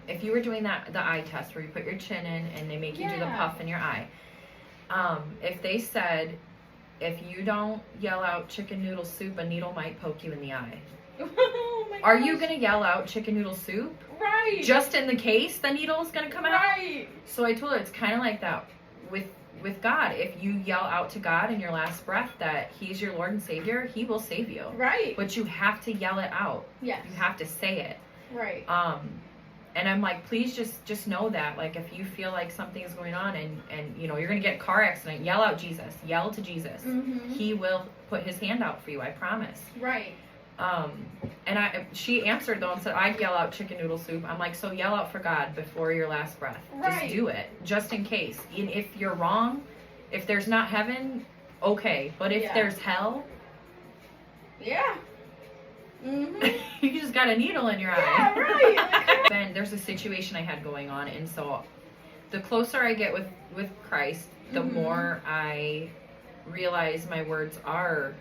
if you were doing the eye test where you put your chin in and they make you do the puff in your eye, if they said, if you don't yell out chicken noodle soup, a needle might poke you in the eye. Oh my Are you going to yell out chicken noodle soup? Right. Just in the case the needle is going to come out? Right. So I told her it's kind of like that with God. If you yell out to God in your last breath that He's your Lord and Savior, He will save you. Right. But you have to yell it out. Yes. You have to say it. Right. And I'm like, please just know that, like, if you feel like something is going on and you know, you're going to get a car accident, yell out Jesus. Yell to Jesus. Mm-hmm. He will put His hand out for you, I promise. Right. And she answered, though, and said, I'd yell out chicken noodle soup. I'm like, so yell out for God before your last breath. Right. Just do it, just in case. And if you're wrong, if there's not heaven, okay. But if there's hell... Yeah. Mm-hmm. You just got a needle in your eye. Yeah, right. Then there's a situation I had going on, and so the closer I get with Christ, the more I realize my words are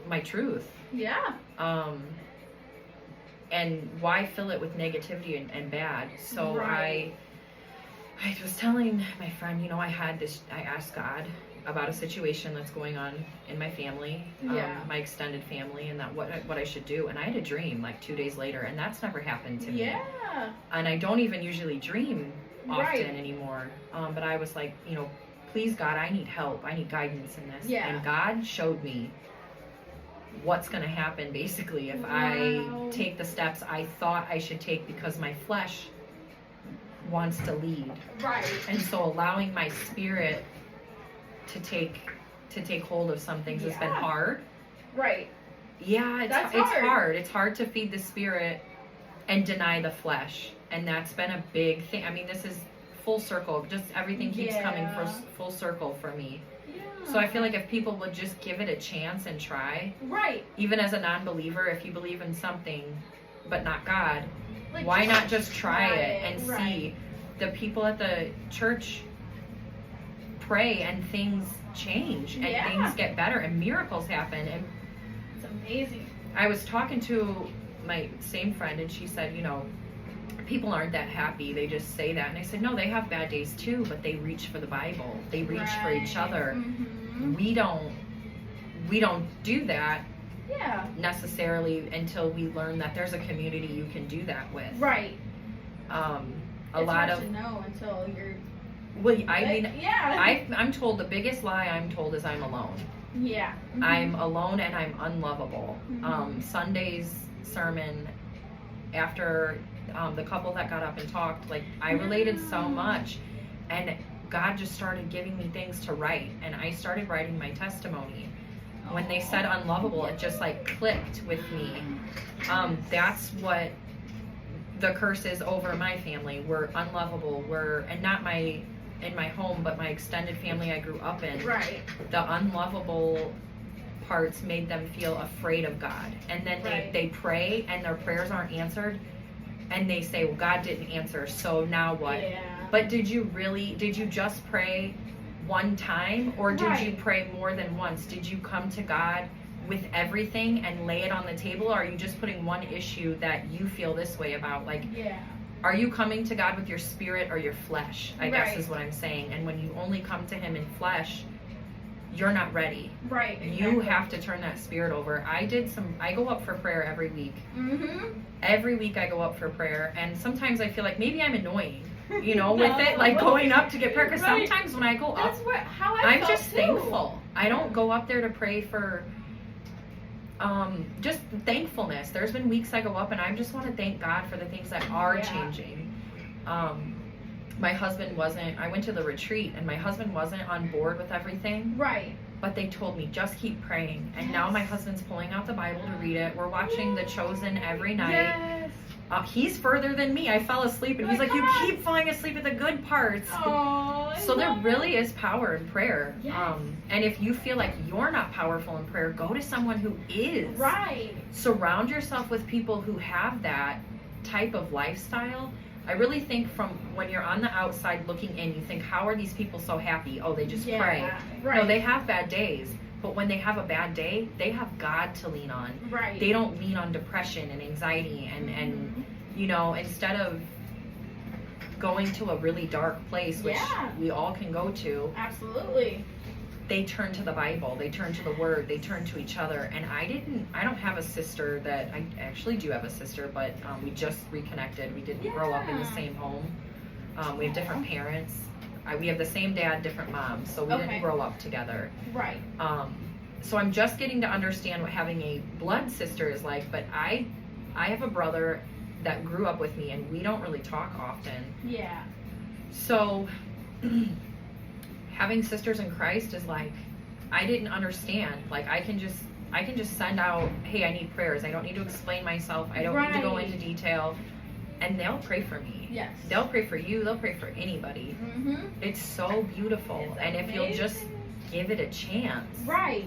my truth. Yeah. And why fill it with negativity and bad? So Right. I was telling my friend, you know, I asked God about a situation that's going on in my family, my extended family, and that what I should do. And I had a dream like 2 days later, and that's never happened to me. Yeah. And I don't even usually dream often anymore. But I was like, you know, please God, I need help. I need guidance in this. Yeah. And God showed me what's going to happen basically if I take the steps I thought I should take because my flesh wants to lead. Right. And so allowing my spirit to take hold of some things has been hard. Right. Yeah, it's hard. It's hard to feed the spirit and deny the flesh. And that's been a big thing. I mean, this is full circle. Just everything keeps coming full circle for me. Yeah. So I feel like if people would just give it a chance and try. Right. Even as a non-believer, if you believe in something but not God, Like, why not just try it and right. see? The people at the church pray and things change and things get better and miracles happen. And It's amazing. I was talking to my same friend, and she said, you know, people aren't that happy, they just say that. And I said, no, they have bad days too, but they reach for the Bible, they reach for each other. Mm-hmm. We don't do that necessarily until we learn that there's a community you can do that with. Right. It's lot hard of to know until you're. Well, I mean, yeah. I'm told the biggest lie I'm told is I'm alone. Yeah. Mm-hmm. I'm alone and I'm unlovable. Mm-hmm. Sunday's sermon, after the couple that got up and talked, like, I related so much, and God just started giving me things to write, and I started writing my testimony. When they said unlovable, it just like clicked with me. That's what the curse is over my family. We're unlovable. And not in my home, but my extended family I grew up in. Right. The unlovable parts made them feel afraid of God. And then they pray and their prayers aren't answered. And they say, well, God didn't answer, so now what? Yeah. But did you just pray one time, or did you pray more than once? Did you come to God with everything and lay it on the table, or are you just putting one issue that you feel this way about? Like, are you coming to God with your spirit or your flesh, I guess is what I'm saying. And when you only come to Him in flesh, you're not ready. Right. Exactly. You have to turn that spirit over. I go up for prayer every week. Mm-hmm. Every week I go up for prayer, and sometimes I feel like maybe I'm annoying, you know, with it, like going up to get prayer, because sometimes when I go up, I'm just thankful. I don't go up there to pray for just thankfulness. There's been weeks I go up and I just want to thank God for the things that are changing. My husband I went to the retreat, and my husband wasn't on board with everything. Right. But they told me, just keep praying. And now my husband's pulling out the Bible to read it. We're watching The Chosen every night. Yes. He's further than me. I fell asleep, and he's like, you keep falling asleep at the good parts. Oh, so there really is power in prayer. Yes. And if you feel like you're not powerful in prayer, go to someone who is. Right. Surround yourself with people who have that type of lifestyle. I really think from when you're on the outside looking in, you think, how are these people so happy? Oh, they just pray. Right. No, they have bad days. But when they have a bad day, they have God to lean on. Right. They don't lean on depression and anxiety and You know, instead of going to a really dark place, which Yeah. we all can go to, Absolutely. they turn to the Bible, they turn to the Word, they turn to each other. And I don't have a sister that, I actually do have a sister, but we just reconnected. We didn't grow up in the Yeah. same home. We have different parents. We have the same dad, different moms, so we Okay. didn't grow up together. Right. So I'm just getting to understand what having a blood sister is like, but I have a brother that grew up with me, and we don't really talk often. Yeah. So having sisters in Christ is like, I didn't understand. Like, I can just send out, hey, I need prayers. I don't need to explain myself. I don't need to go Right. into detail. And they'll pray for me. Yes. They'll pray for you. They'll pray for anybody. Mm-hmm. It's so beautiful. It's and if you'll just amazing. give it a chance. Right.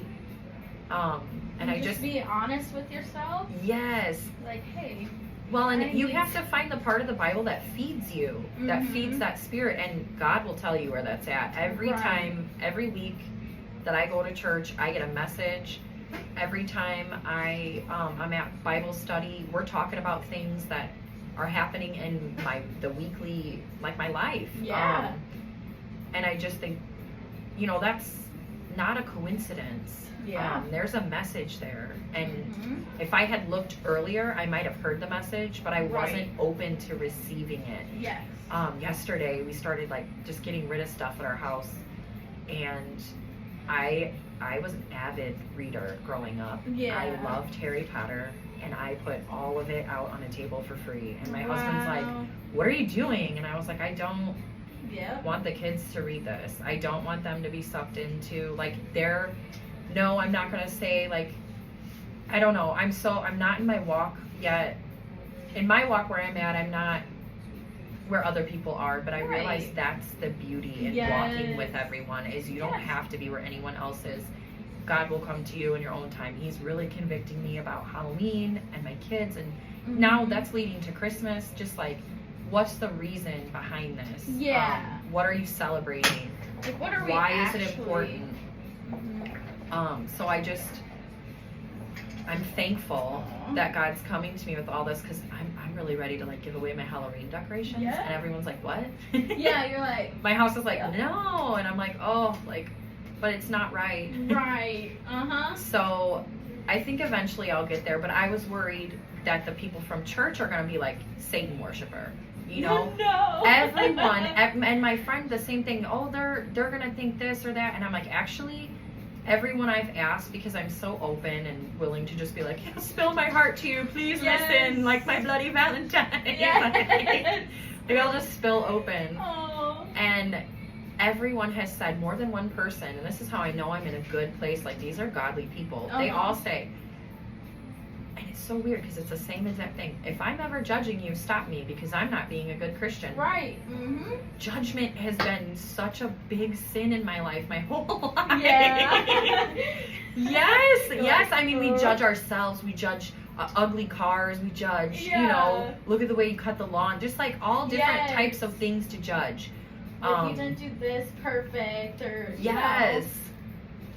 And I just, be honest with yourself. yes. Like, hey. Well, and I you need- have to find the part of the Bible that feeds you, that Mhm. feeds that spirit, and God will tell you where that's at. Every Right. time, every week that I go to church, I get a message. Every time I'm at Bible study, we're talking about things that are happening in the weekly, like my life. Yeah. And I just think, that's not a coincidence. Yeah. There's a message there. And Mhm. if I had looked earlier, I might have heard the message, but I Right. wasn't open to receiving it. Yes. Yesterday, we started just getting rid of stuff at our house, and I was an avid reader growing up. Yeah. I loved Harry Potter, and I put all of it out on a table for free. And my husband's like, Wow. "What are you doing?" And I was like, "I don't Yep. want the kids to read this. I don't want them to be sucked into no, I'm not gonna say I don't know. I'm not in my walk yet. In my walk where I'm at, I'm not where other people are, but I Right. realize that's the beauty in Yes. walking with everyone, is you don't Yes. have to be where anyone else is. God will come to you in your own time. He's really convicting me about Halloween and my kids, and now Mhm. that's leading to Christmas. Just what's the reason behind this? Yeah. What are you celebrating? Like, what are we Why actually? is it important? Mhm. So I'm thankful Aw. that God's coming to me with all this, because I'm really ready to give away my Halloween decorations. Yeah. And everyone's like, what? Yeah, you're like, My house is like, Yeah. no. And I'm like, oh, but it's not right. right. Uh-huh. So I think eventually I'll get there, but I was worried that the people from church are going to be like Satan worshiper. No. Everyone, and my friend, the same thing. Oh, they're gonna think this or that, and I'm like, actually, everyone I've asked, because I'm so open and willing to just be like, yeah, spill my heart to you, please Yes. listen, like my bloody Valentine. Yes. Maybe I'll just spill open. Oh. And everyone has said, more than one person, and this is how I know I'm in a good place. These are godly people. They Uh-huh. all say. And it's so weird because it's the same exact thing. If I'm ever judging you, stop me, because I'm not being a good Christian. Right. Mm-hmm. Judgment has been such a big sin in my life, my whole life. Yeah. Yes, You're yes. like, I mean, we judge ourselves. We judge ugly cars. We judge, Yeah. look at the way you cut the lawn. Just all different Yes. types of things to judge. Like, you didn't do this perfect, or Yes.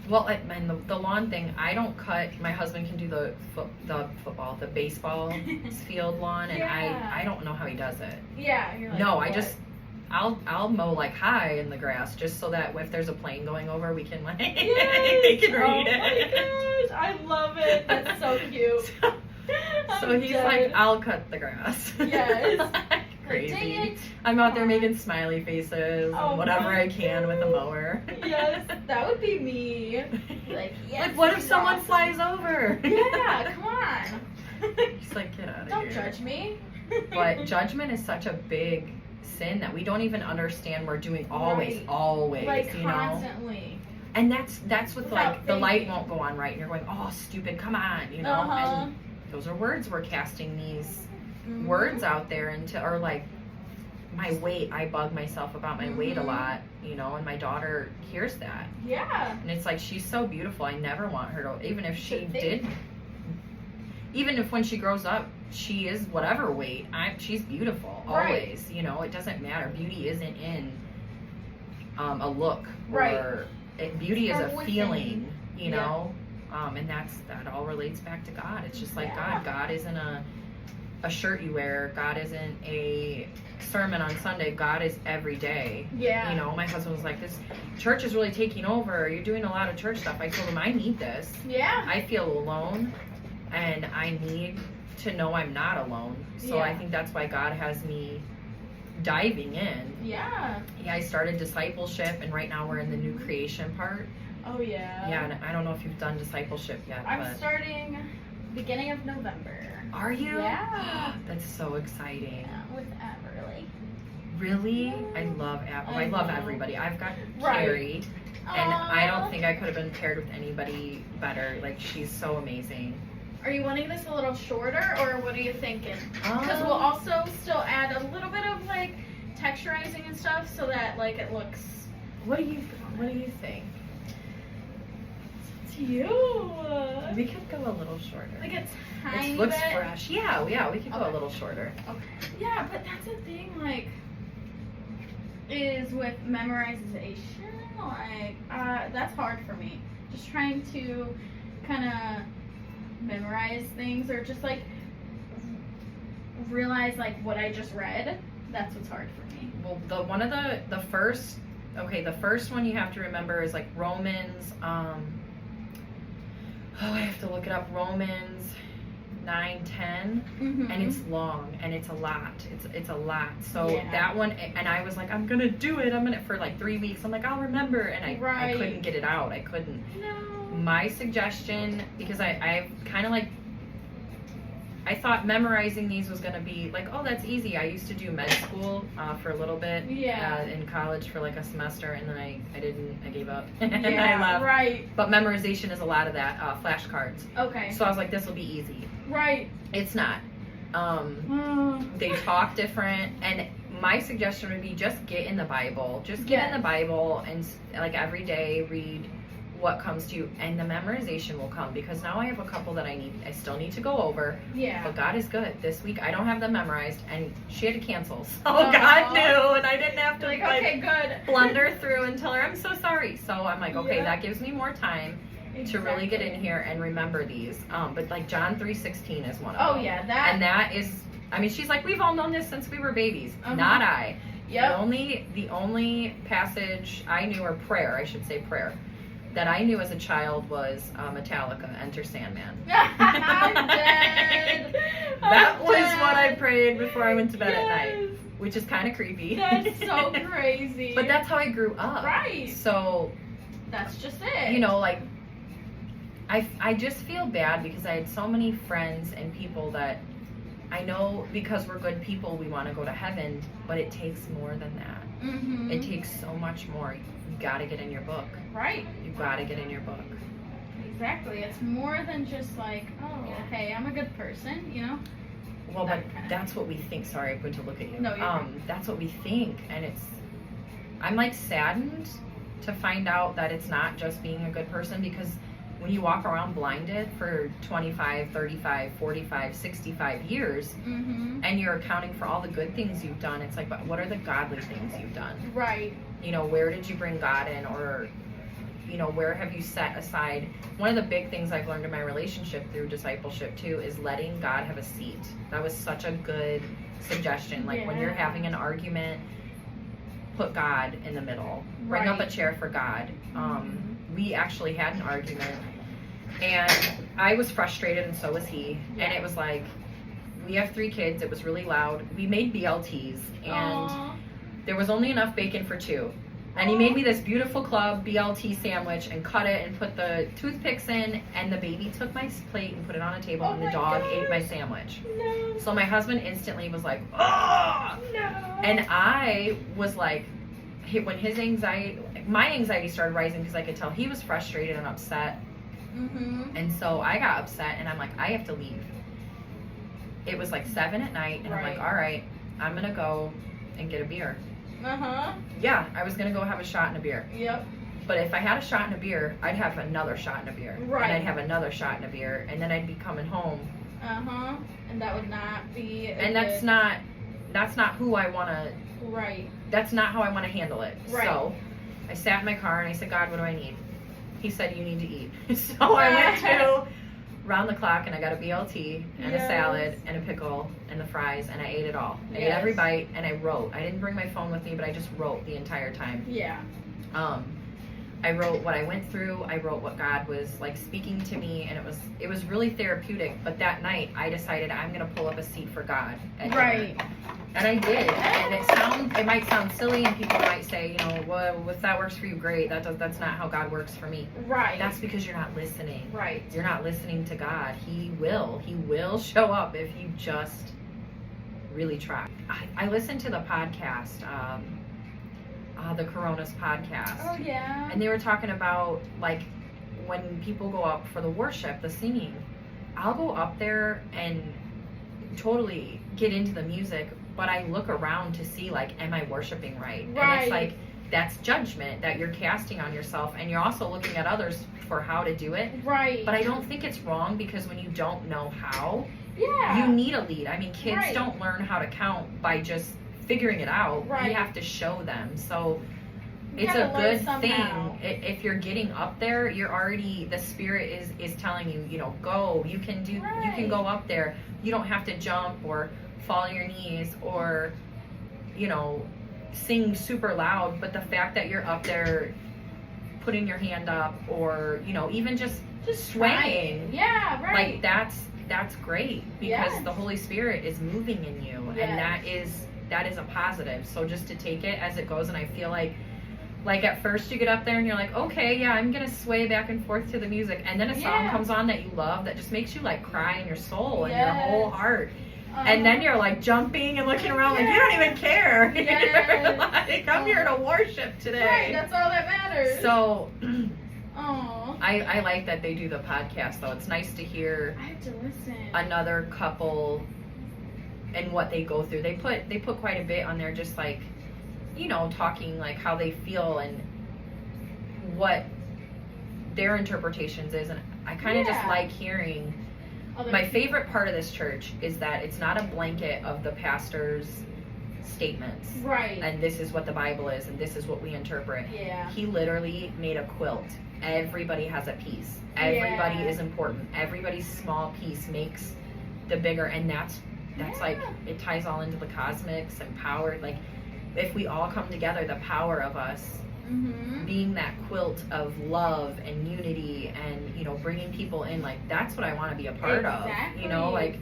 Well, and the lawn thing, I don't cut. My husband can do the baseball field lawn, and Yeah. I don't know how he does it. Yeah. You're like, No, what? I'll mow high in the grass, just so that if there's a plane going over, we can Yes. they can read Oh it. my gosh, I love it. That's so cute. So he's like, I'll cut the grass. Yes. Crazy. Dang it. I'm out there making smiley faces Oh and whatever my I can with a gosh. mower. Yes, that would be me. Like, yes. What if this is someone awesome. flies over? Yeah, come on. He's like, get out of Don't here. judge me. But judgment is such a big sin that we don't even understand we're doing always, Right. always, Like, you know? constantly. And that's with Without the light thinking. won't go on right, and you're going, oh, stupid, come on, you know? Uh-huh. And those are words we're casting these Mhm. words out there into, or my weight. I bug myself about my weight a Mhm. lot, and my daughter hears that. Yeah. And it's like, she's so beautiful. I never want her to, even if she To think. did, even if when she grows up, she is whatever weight, she's beautiful, Right. always. It doesn't matter. Beauty isn't in a look. Right. Or beauty is From a within. feeling, you Yeah. know? And that all relates back to God. It's just like Yeah. God. God isn't a shirt you wear. God isn't a sermon on Sunday. God is every day. Yeah. You know, my husband was like, this church is really taking over. You're doing a lot of church stuff. I told him, I need this. Yeah. I feel alone, and I need to know I'm not alone. So Yeah. I think that's why God has me diving in. Yeah. Yeah, I started discipleship, and right now we're in the new creation part. Oh, yeah. Yeah, and I don't know if you've done discipleship yet. I'm but starting beginning of November. Are you? Yeah. That's so exciting. Yeah, with Everly. Really? Yeah. I love Apple. I I love know. everybody. I've got Right. Carrie, and I Aw. don't think I could have been paired with anybody better. Like, she's so amazing. Are you wanting this a little shorter, or what are you thinking? Because we'll also still add a little bit of like texturizing and stuff, so that like it looks. What do you think? It's you. We could go a little shorter. Like a tiny It looks bit. fresh. Yeah, we could go Okay. a little shorter. Okay. Yeah, but that's the thing. Like, is with memorization. Like, that's hard for me. Just trying to kind of memorize things, or just like realize like what I just read. That's what's hard for me. Well, the first one you have to remember is like Romans. I have to look it up. Romans 9:10, Mm-hmm. and it's long and it's a lot. It's a lot. So Yeah. that one, and I was like, I'm gonna do it. I'm gonna for like 3 weeks. I'm like, I'll remember, and I Right. couldn't get it out. I couldn't. No. My suggestion, because I kind of like, I thought memorizing these was going to be like, oh, that's easy. I used to do med school for a little bit Yeah. in college for like a semester, and then I didn't. I gave up and Yeah. I left. Right. But memorization is a lot of that, flashcards. Okay. So I was like, this will be easy. Right. It's not. They talk different, and my suggestion would be just get in the Bible. Just get in Yes. the Bible and like every day read what comes to you, and the memorization will come, because now I have a couple that I still need to go over. Yeah. But God is good. This week I don't have them memorized, and she had to cancel. So Aw. God knew, and I didn't have to Like, okay, good. blunder through and tell her I'm so sorry. So I'm like, okay, Yeah. that gives me more time to really get in here and remember these. But like John 3:16 is one of Oh them. yeah, that. And that is, I mean, she's like, we've all known this since we were babies. Uh-huh. Not I. Yep. The only passage I knew, or prayer, I should say prayer, that I knew as a child was Metallica, Enter Sandman. I'm dead. That I'm was dead. what I prayed before I went to bed at night, Yes. which is kind of creepy. That's so crazy. But that's how I grew up. Right. So, That's just it. you know, like, I just feel bad because I had so many friends and people that I know, because we're good people, we want to go to heaven, but it takes more than that. Mm-hmm. It takes so much more. You gotta get in your book. Right. You gotta get in your book. Exactly. It's more than just like, oh, okay, I'm a good person, you know? Well, That but kind of that's what we think. Sorry, I'm going to look at you. No, you're fine. That's what we think, and I'm like saddened to find out that it's not just being a good person, because when you walk around blinded for 25, 35, 45, 65 years, Mm-hmm. and you're accounting for all the good things you've done, it's like, but what are the godly things you've done? Right. You know, where did you bring God in, or, you know, where have you set aside? One of the big things I've learned in my relationship through discipleship too is letting God have a seat. That was such a good suggestion. Like when you're Yeah. having an argument, put God in the middle. Bring up a Right. chair for God. We actually had an argument, and I was frustrated, and so was he. Yeah. And it was like, we have 3 kids. It was really loud. We made BLTs, and Aw. there was only enough bacon for 2. And he made me this beautiful club BLT sandwich and cut it and put the toothpicks in, and the baby took my plate and put it on a table, Oh and the my dog ate my gosh. sandwich. No. So my husband instantly was like, "Oh!" No. And I was like, when his anxiety, my anxiety started rising, because I could tell he was frustrated and upset. Mm-hmm. And so I got upset, and I'm like, I have to leave. It was like 7 at night, and I'm like, Right. all right, I'm gonna go and get a beer. Uh-huh. Yeah, I was gonna go have a shot and a beer. Yep. But if I had a shot and a beer, I'd have another shot and a beer. Right. And I'd have another shot and a beer, and then I'd be coming home. Uh-huh. And that would not be a And that's good- not who I wanna, Right. that's not how I wanna handle it. Right. So I sat in my car and I said, God, what do I need? He said, you need to eat. So I went to round the clock, and I got a BLT and a salad and a pickle and the fries, and I ate it all. I ate every bite, and I wrote. I didn't bring my phone with me, but I just wrote the entire time. Yeah. I wrote what I went through. I wrote what God was like speaking to me, and it was really therapeutic. But that night, I decided I'm gonna pull up a seat for God. Right. And I did. And it might sound silly, and people might say, you know, well, if that works for you, great. That's not how God works for me. Right. That's because you're not listening. Right. You're not listening to God. He will show up if you just really try. I listened to the podcast. The Coronas podcast. Oh, yeah. And they were talking about, like, when people go up for the worship, the singing, I'll go up there and totally get into the music, but I look around to see, like, am I worshiping right? Right. And it's like, that's judgment that you're casting on yourself, and you're also looking at others for how to do it. Right. But I don't think it's wrong, because when you don't know how, yeah, you need a lead. I mean, kids don't learn how to count by just figuring it out. Right. You have to show them. So You it's have to a learn good somehow. thing. If you're getting up there, you're already, the spirit is telling you, you know, go. You can do. You can go up there. You don't have to jump or fall on your knees or, you know, sing super loud. But the fact that you're up there, putting your hand up, or, you know, even just swaying. Yeah, right. Like that's great, because the Holy Spirit is moving in you, and that is a positive. So just to take it as it goes. And I feel like at first you get up there and you're like, okay, yeah, I'm gonna sway back and forth to the music, and then a song comes on that you love that just makes you like cry in your soul and your whole heart, and then you're like jumping and looking around like you don't even care. You're like, I'm here to worship today. Right, that's all that matters. So oh, I like that they do the podcast, though. It's nice to hear I have to listen. another couple and what they go through. They put quite a bit on there, just like, you know, talking like how they feel and what their interpretations is. And I kind of just like hearing. My favorite part of this church is that it's not a blanket of the pastor's statements. Right. And this is what the Bible is, and this is what we interpret. Yeah. He literally made a quilt. Everybody has a piece. Everybody is important. Everybody's small piece makes the bigger, and that's like, it ties all into the cosmics and power. Like, if we all come together, the power of us being that quilt of love and unity, and, you know, bringing people in, like, that's what I want to be a part of. You know, like,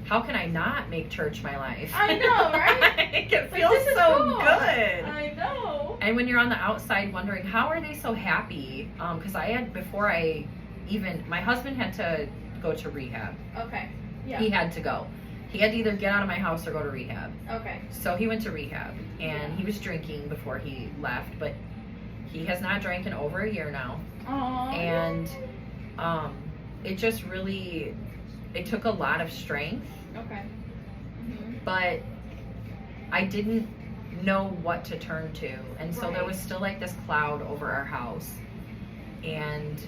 how can I not make church my life? I know, right? It feels so cool. good. I know. And when you're on the outside wondering, how are they so happy? Because my husband had to go to rehab. Okay. Yeah. He had to go. He had to either get out of my house or go to rehab. Okay. So he went to rehab, and he was drinking before he left, but he has not drank in over a year now. Aww. And it just really, it took a lot of strength. Okay. But I didn't know what to turn to, and so there was still like this cloud over our house, and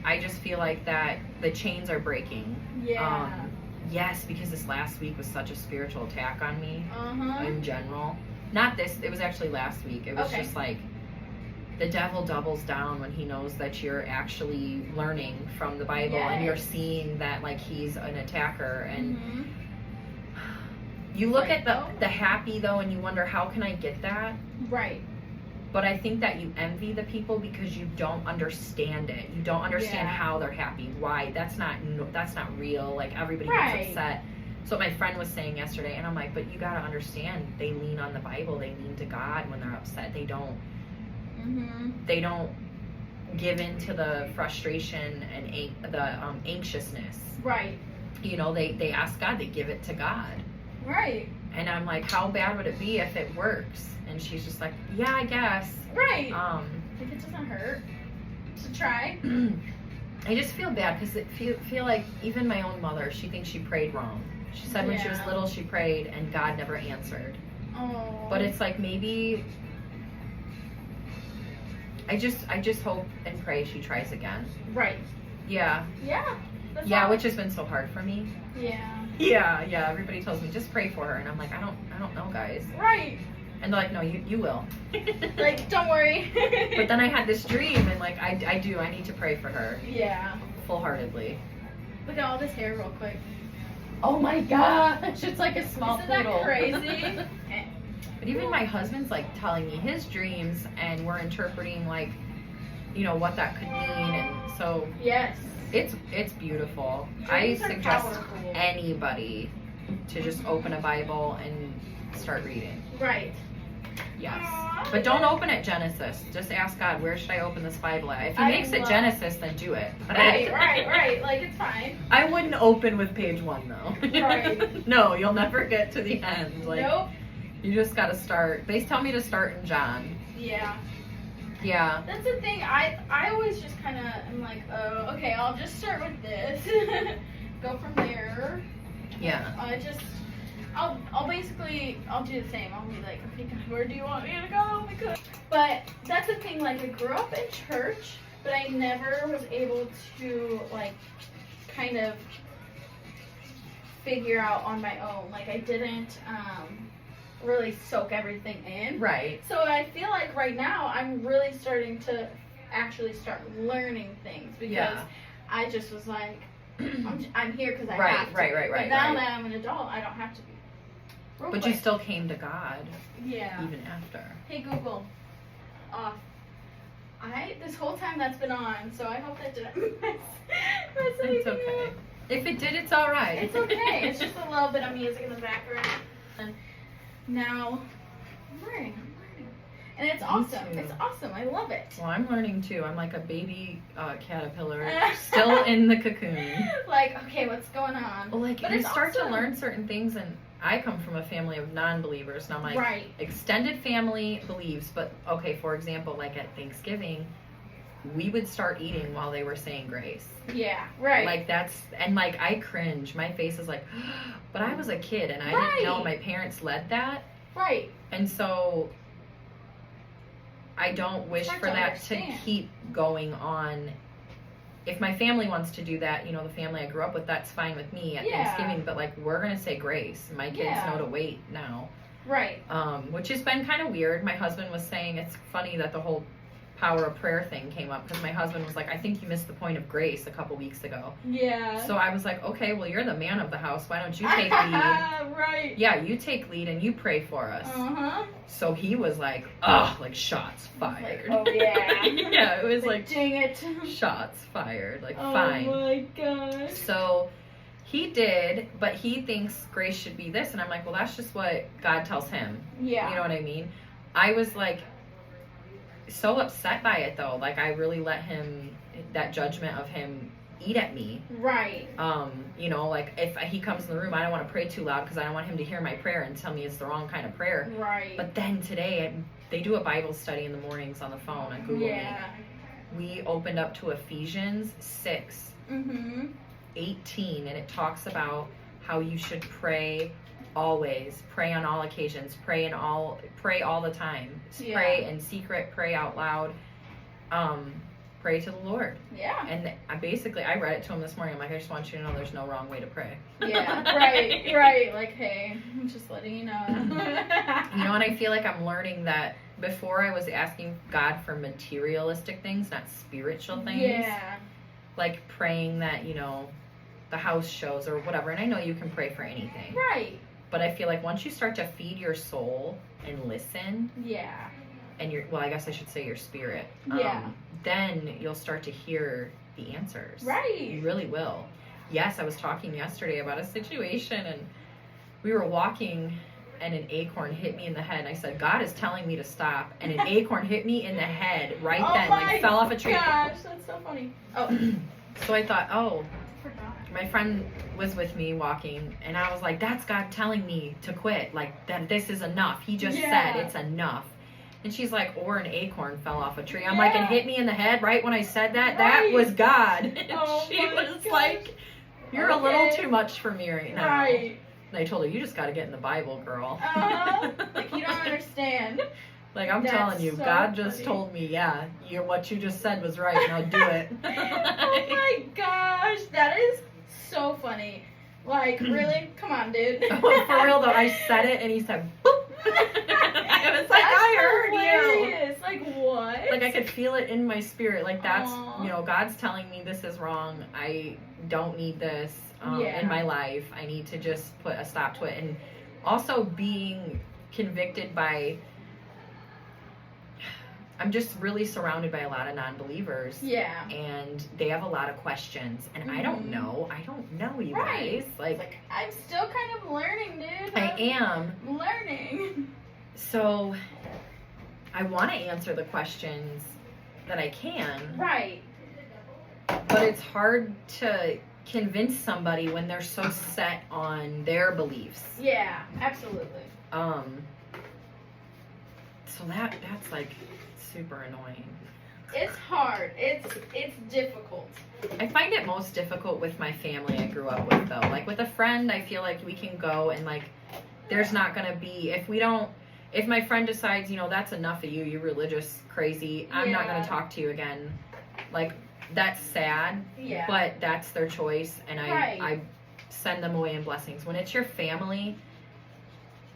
I just feel like that the chains are breaking. Yeah. Yes, because this last week was such a spiritual attack on me in general. Not this, it was actually last week. It was just like, the devil doubles down when he knows that you're actually learning from the Bible, and you're seeing that, like, he's an attacker. And you look at the happy, though, and you wonder, how can I get that? Right. But I think that you envy the people because you don't understand it. You don't understand how they're happy. Why? That's not real. Like, everybody gets upset. So my friend was saying yesterday, and I'm like, but you gotta understand, they lean on the Bible. They lean to God when they're upset. They don't. They don't give in to the frustration and the anxiousness. Right. You know, they ask God. They give it to God. Right. And I'm like, how bad would it be if it works? And she's just like, yeah, I guess. Right. If it doesn't hurt to try. I just feel bad because feel like even my own mother, she thinks she prayed wrong. She said when she was little she prayed and God never answered. Oh. But it's like, maybe I just hope and pray she tries again. Right. Yeah. Yeah. Yeah, which has been so hard for me. Yeah. Yeah. Everybody tells me just pray for her, and I'm like, I don't know, guys. Right. And they're like, no, you will. Like, don't worry. But then I had this dream, and like, I need to pray for her. Yeah. Full-heartedly. Look at all this hair real quick. Oh my gosh, it's like a small Isn't poodle. that crazy? But even my husband's like telling me his dreams, and we're interpreting like, you know, what that could mean, and so Yes. it's beautiful. Dreams I are suggest powerful. anybody to just open a Bible and start reading. Right. Yes. Aw. But don't open at Genesis. Just ask God, where should I open this Bible at? If he I makes it love- Genesis, then do it. Right. Like, it's fine. I wouldn't open with page 1 though. Right. No, you'll never get to the end. Like, Nope. you just gotta start. They tell me to start in John. Yeah. Yeah. That's the thing. I always just kind of am like, oh, okay, I'll just start with this. Go from there. Yeah. I'll basically, I'll do the same. I'll be like, okay, God, where do you want me to go? Oh my God. But that's the thing, like, I grew up in church, but I never was able to, like, kind of figure out on my own. Like, I didn't really soak everything in. Right. So I feel like right now I'm really starting to actually start learning things because Yeah. I just was like, I'm here because I Right, have to. right, But now right. that I'm an adult, I don't have to be. Real But quick. you still came to God Yeah. even after. Hey Google, off. This whole time that's been on, so I hope that didn't mess It's anything okay. up. If it did, it's all right. It's okay. It's just a little bit of music in the background. And now I'm learning. And it's awesome. too. It's awesome. I love it. Well, I'm learning too. I'm like a baby caterpillar, still in the cocoon. Like, okay, what's going on? Well, like But you it's start awesome. to learn certain things, and I come from a family of non-believers. Now my Right. extended family believes, but okay, for example, like at Thanksgiving, we would start eating while they were saying grace. Yeah, right. Like that's, and like I cringe. My face is like, but I was a kid and I Right. didn't know my parents led that, right. and so I don't wish hard for to that understand. to keep going on. If my family wants to do that, you know, the family I grew up with, that's fine with me at Yeah. Thanksgiving, but like we're gonna say grace. My kids Yeah. know to wait now. Right. Which has been kind of weird. My husband was saying it's funny that the whole power of prayer thing came up because my husband was like, I think you missed the point of grace a couple weeks ago. Yeah. So I was like, okay, well, you're the man of the house. Why don't you take lead? Right. Yeah, you take lead and you pray for us. Uh-huh. So he was like, ugh, like shots fired. Like, oh, yeah. Yeah, it was like dang it. shots fired. Like, Oh fine. my gosh. So he did, but he thinks grace should be this. And I'm like, well, that's just what God tells him. Yeah. You know what I mean? I was like so upset by it though. Like I really let him, that judgment of him eat at me. Right. You know, like if he comes in the room, I don't want to pray too loud because I don't want him to hear my prayer and tell me it's the wrong kind of prayer. Right. But then today, they do a Bible study in the mornings on the phone on Google yeah. Meet. We opened up to Ephesians 6, Mm-hmm. 18, and it talks about how you should pray always, pray on all occasions, pray all the time, Yeah. pray in secret, pray out loud, pray to the Lord. Yeah. And I read it to him this morning. I'm like, I just want you to know there's no wrong way to pray. Yeah. Right. Right. Like, hey, I'm just letting you know. You know, and I feel like I'm learning that before I was asking God for materialistic things, not spiritual things. Yeah. Like praying that, you know, the house shows or whatever. And I know you can pray for anything. Right. But I feel like once you start to feed your soul and listen, Yeah. and I guess I should say your spirit, Yeah. then you'll start to hear the answers. Right. You really will. Yes, I was talking yesterday about a situation, and we were walking, and an acorn hit me in the head. And I said, God is telling me to stop. And an acorn hit me in the head right then. Like, fell off a tree. Gosh, that's so funny. Oh. So I thought, oh, I forgot. my friend was with me walking, and I was like, that's God telling me to quit. Like, that this is enough. He just Yeah. said it's enough. And she's like, or an acorn fell off a tree. I'm Yeah. like, and hit me in the head right when I said that? Right. That was God. And Oh she my was gosh. like, you're a little too much for me right now. Right. And I told her, you just got to get in the Bible, girl. Like, you don't understand. Like, I'm That's telling you, so God just funny. told me, yeah, what you just said was right. Now do it. Oh my gosh, that is so funny. Like, really? Come on, dude. For real though, I said it and he said, boop. I was like, I heard you. Hilarious. Like, what? Like, I could feel it in my spirit. Like, that's, Aww. you know, God's telling me this is wrong. I don't need this in my life. I need to just put a stop to it. And also being convicted by, I'm just really surrounded by a lot of non-believers. Yeah. And they have a lot of questions. And I don't know, you Right. guys. Like, I'm still kind of learning, dude. I am. Learning. So, I want to answer the questions that I can. Right. But it's hard to convince somebody when they're so set on their beliefs. Yeah, absolutely. So that's like super annoying. It's hard. It's difficult. I find it most difficult with my family I grew up with, though. Like, with a friend, I feel like we can go and, like, there's not going to be, if my friend decides, you know, that's enough of you, you're religious, crazy, I'm not going to talk to you again. Like, that's sad, but that's their choice, and I send them away in blessings. When it's your family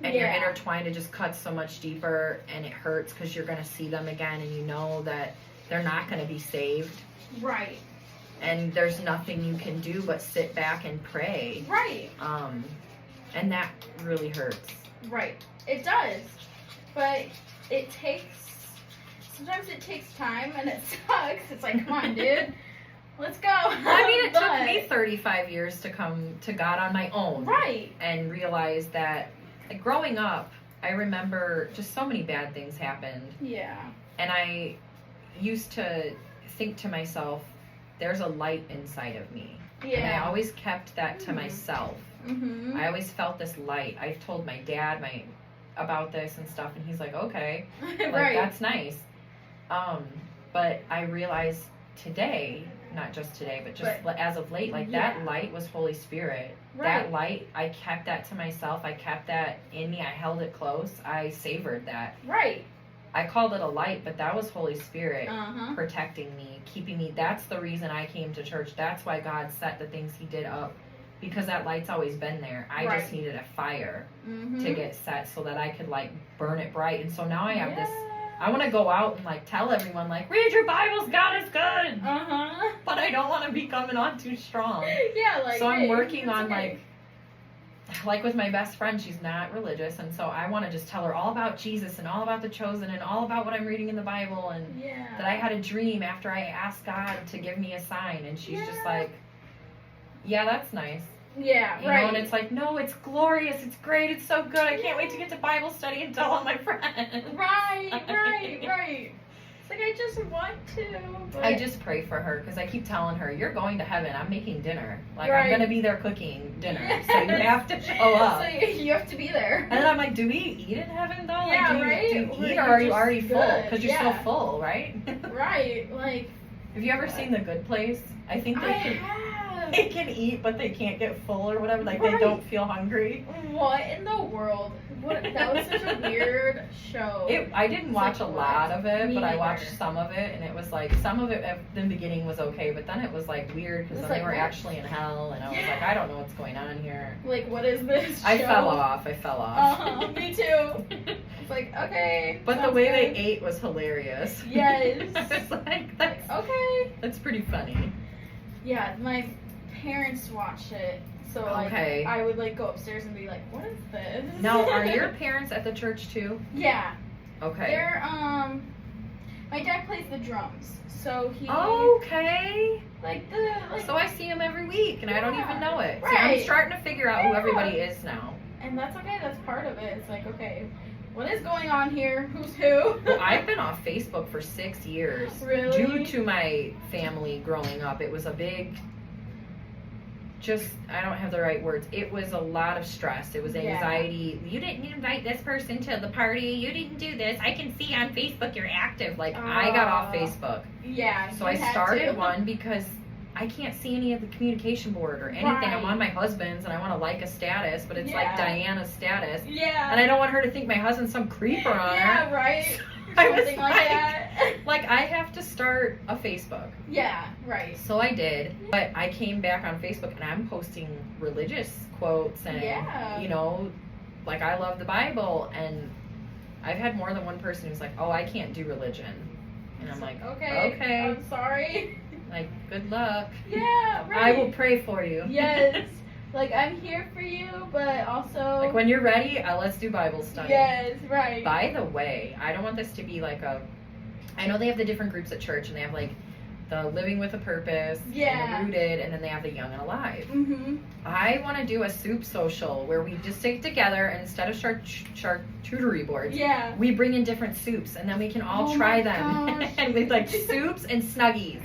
and you're intertwined, it just cuts so much deeper, and it hurts because you're going to see them again, and you know that they're not going to be saved. Right. And there's nothing you can do but sit back and pray. Right. And that really hurts. Right. It does. But sometimes it takes time and it sucks. It's like, come on, dude. Let's go. I mean, it took me 35 years to come to God on my own. Right. And realize that, like, growing up, I remember just so many bad things happened. Yeah. And I used to think to myself, there's a light inside of me. Yeah. And I always kept that to myself. Mm-hmm. I always felt this light. I told my dad about this and stuff, and he's like, okay. Like, Right. that's nice. But I realized today, not just today, but just as of late, like, that light was Holy Spirit. Right. That light, I kept that to myself. I kept that in me. I held it close. I savored that. Right. I called it a light, but that was Holy Spirit Uh-huh. protecting me, keeping me. That's the reason I came to church. That's why God set the things He did up, because that light's always been there. I just needed a fire to get set so that I could, like, burn it bright. And so now I have this. I want to go out and, like, tell everyone, like, read your Bibles, God is good. Uh-huh. But I don't want to be coming on too strong. Yeah, like, So I'm hey, working on, okay. like with my best friend, she's not religious, and so I want to just tell her all about Jesus and all about the chosen and all about what I'm reading in the Bible, and that I had a dream after I asked God to give me a sign, and she's just like, yeah, that's nice. Yeah, You know, and it's like, no, it's glorious, it's great, it's so good, I can't wait to get to Bible study and tell all my friends. Right. It's like, I just want to. But I just pray for her, because I keep telling her, you're going to heaven, I'm making dinner. Like, I'm going to be there cooking dinner, so you have to show up. So you have to be there. And then I'm like, do we eat in heaven, though? Yeah, like, right? Do you eat, or are you already full? good? Because you're so full, right? Right, like. Have you ever seen The Good Place? I think they can eat, but they can't get full or whatever. Like, they don't feel hungry. What in the world? That was such a weird show. I didn't watch a lot of it, but I watched neither. some of it, and it was like, some of it at the beginning was okay, but then it was like weird, because then they were actually in hell, and I was like, I don't know what's going on here. Like, what is this show? I fell off. Me too. It's like, okay. But the way they ate was hilarious. Yes. I was like, that's pretty funny. Yeah, my parents watched it, so like I would like go upstairs and be like, what is this? Now, are your parents at the church too? Yeah. Okay. They're my dad plays the drums, so he. Okay. So I see him every week, and I don't even know it. Right. See, I'm starting to figure out who everybody is now. And that's okay. That's part of it. It's like, okay, what is going on here? Who's who? Well, I've been off Facebook for 6 years. Really? Due to my family growing up, it was a big. I don't have the right words. It was a lot of stress. It was anxiety. You didn't invite this person to the party. You didn't do this. I can see on Facebook you're active. Like, I got off Facebook. Yeah. So I started one because I can't see any of the communication board or anything. I'm on my husband's, and I want to like a status, but it's like Diana's status. Yeah. And I don't want her to think my husband's some creeper on her. Yeah, right. I was Something like that. Like, I have to start a Facebook. Yeah, right. So I did, but I came back on Facebook, and I'm posting religious quotes and, you know, like, I love the Bible, and I've had more than one person who's like, oh, I can't do religion. And I'm like, okay. okay. I'm sorry. Like, good luck. Yeah, right. I will pray for you. Yes. Like, I'm here for you, but also. Like, when you're ready, let's do Bible study. Yes, right. By the way, I don't want this to be like I know they have the different groups at church, and they have like the Living with a Purpose, Yeah. and the Rooted, and then they have the Young and Alive. Mm-hmm. I want to do a soup social where we just stick together, and instead of charcuterie boards, Yeah. we bring in different soups, and then we can all Oh try my them. gosh. And with like soups and Snuggies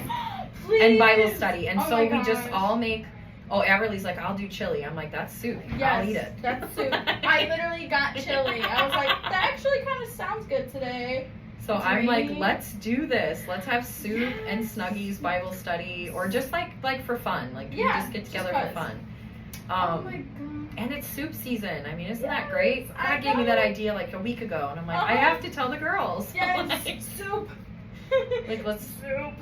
Please. and Bible study. And Oh so my we just gosh. all make. Oh, Everly's like, I'll do chili. I'm like, that's soup. Yes, I'll eat it. That's soup. I literally got chili. I was like, that actually kind of sounds good today. So It's I'm like, rainy. let's do this. Let's have soup and Snuggies Bible study, or just like for fun. Like, we Yeah, just get just together buzz. for fun. Oh my god. And it's soup season. I mean, isn't that Yes, great? I God gave me that know. idea like a week ago, and I'm like, I Uh-huh. have to tell the girls. Yes, Like, soup. like, let's. soup.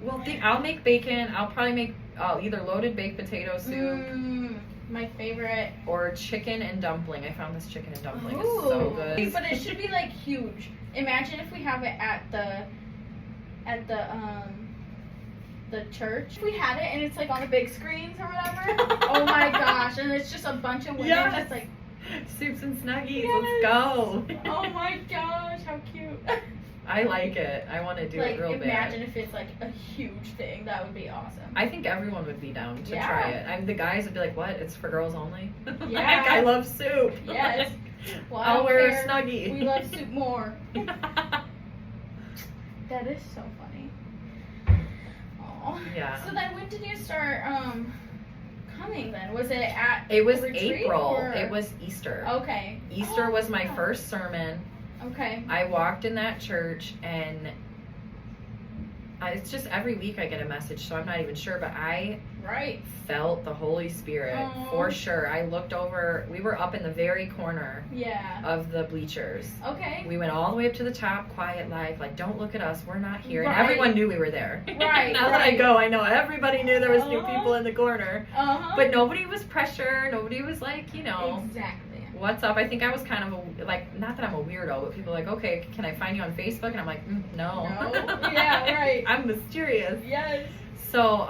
Well, I'll make bacon. I'll probably make either loaded baked potato soup My favorite. or chicken and dumpling. I found this chicken and dumpling is Ooh. so good. But it should be like huge. Imagine if we have it at the church. If we had it and it's like on the big screens or whatever. Oh my gosh! And it's just a bunch of women Yes. just like. Soups and Snuggies. Yes. Let's go. Oh my gosh! How cute. I like it. I want to do Like, it real imagine bad. if it's like a huge thing. That would be awesome. I think everyone would be down to Yeah. try it. The guys would be like, "What? It's for girls only." Yeah. Like, I love soup. Yes. Well, I I'll don't wear care. a Snuggie. We love soup more. That is so funny. Aw. Yeah. So then, when did you start coming? Then was it at? It was a retreat, April. or- It was Easter. Okay. Easter was my wow. first sermon. Okay. I walked in that church, and it's just every week I get a message, so I'm not even sure, but I Right. felt the Holy Spirit Aw. for sure. I looked over. We were up in the very corner Yeah. of the bleachers. Okay. We went all the way up to the top, quiet like don't look at us, we're not here. Right. And everyone knew we were there. Right, Now that I right. go, I know everybody knew there was new Uh-huh. people in the corner. Uh-huh. But nobody was pressure. Nobody was like, Exactly. what's up? I think I was kind of not that I'm a weirdo, but people are like, okay, can I find you on Facebook? And I'm like, no. No. Yeah, right. I'm mysterious. Yes. So,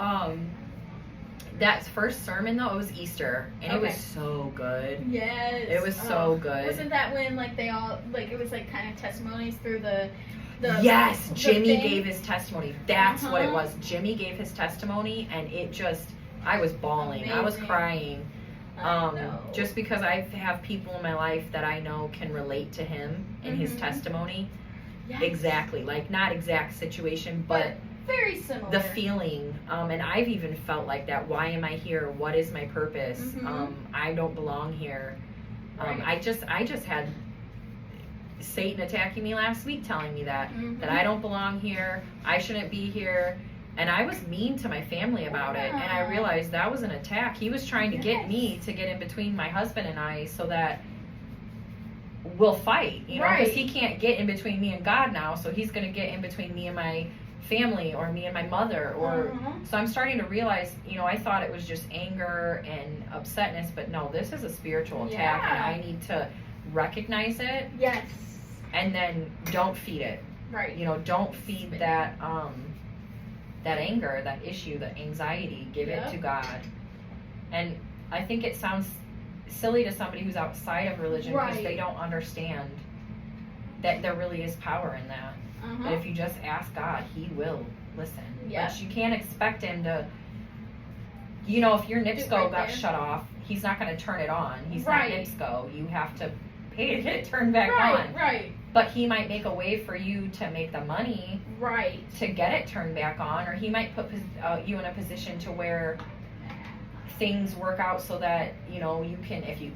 that first sermon though, it was Easter, and it Okay. was so good. Yes. It was so good. Wasn't that when like they all like it was like kind of testimonies through the Yes, the Jimmy thing? gave his testimony. That's what it Uh-huh. was. Jimmy gave his testimony, and it just, I was bawling. I was Amazing. crying. I know. Just because I have people in my life that I know can relate to him in his Mhm. testimony. Yes. Exactly. Like, not exact situation, but very similar. the feeling. And I've even felt like that. Why am I here? What is my purpose? Mhm. I don't belong here. Right. I just had Satan attacking me last week, telling me that Mhm. I don't belong here, I shouldn't be here, and I was mean to my family about it, and I Wow. realized that was an attack. He was trying to get Yes. me to get in between my husband and I so that we'll fight, because Right. he can't get in between me and God now, so he's going to get in between me and my family or me and my mother, or Uh-huh. so I'm starting to realize, I thought it was just anger and upsetness, but no, this is a spiritual attack, Yeah. and I need to recognize it Yes. and then don't feed it. Right. Don't feed that that anger, that issue, that anxiety. Give Yep. it to God. And I think it sounds silly to somebody who's outside of religion because Right. they don't understand that there really is power in that. Uh-huh. That if you just ask God, He will listen. Yep. But you can't expect Him to. If your right NIPSCO got there. shut off, He's not going to turn it on. He's Right. not NIPSCO. You have to pay to get it turned back Right. on. Right. But He might make a way for you to make the money Right. to get it turned back on, or He might put you in a position to where things work out so that you can. If you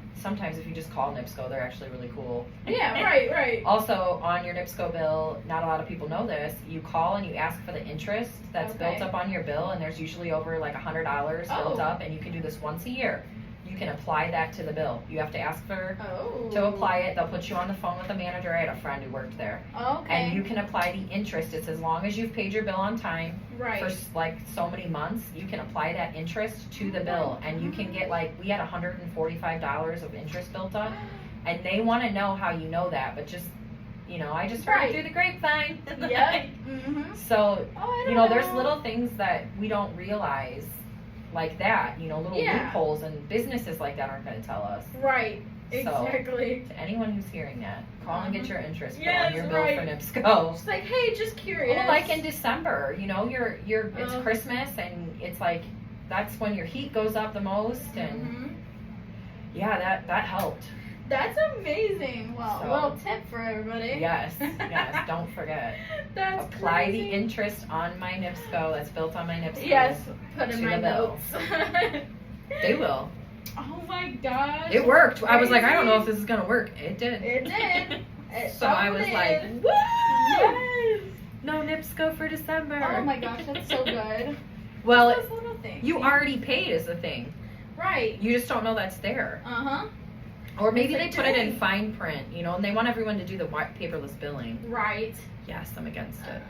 just call NIPSCO, they're actually really cool. Yeah. Right. Right. Also, on your NIPSCO bill, not a lot of people know this. You call and you ask for the interest that's Okay. built up on your bill, and there's usually over like $100 built Oh. up, and you can do this once a year. You can apply that to the bill. You have to ask for Oh. to apply it. They'll put you on the phone with a manager. I had a friend who worked there. Okay. And you can apply the interest. It's as long as you've paid your bill on time Right. for like so many months, you can apply that interest to the bill, and you can get we had $145 of interest built up, and they want to know how you know that, but just You know, I just heard Right. it through the grapevine. Yep. Mm-hmm. So, Oh, I don't you know, there's know. little things that we don't realize like that, you know, little Yeah. loopholes, and businesses like that aren't going to tell us. Right. So, Exactly. to anyone who's hearing that, call and get your interest bill Yes, on your bill right. for NIPSCO. Just like, hey, just curious. Well, like in December, you know, it's Ugh. Christmas, and it's like that's when your heat goes up the most, and Mhm. yeah, that helped. That's amazing. Well, So- little tip for everybody. Yes, don't forget. That's Apply crazy. the interest on my NIPSCO that's built on my NIPSCO. Yes, put in to my the bill. notes. They will. Oh my gosh. It worked. I was like, I don't know if Crazy. this is gonna work. It did. It did. It So I was did. like, woo! Yes. No NIPSCO for December. Oh my gosh, that's so good. Well, Those little things. you already paid is the thing. Right. You just don't know that's there. Uh-huh. Or maybe It's they like, put it in dang. fine print, you know, and they want everyone to do the paperless billing. Right. Yes, I'm against it.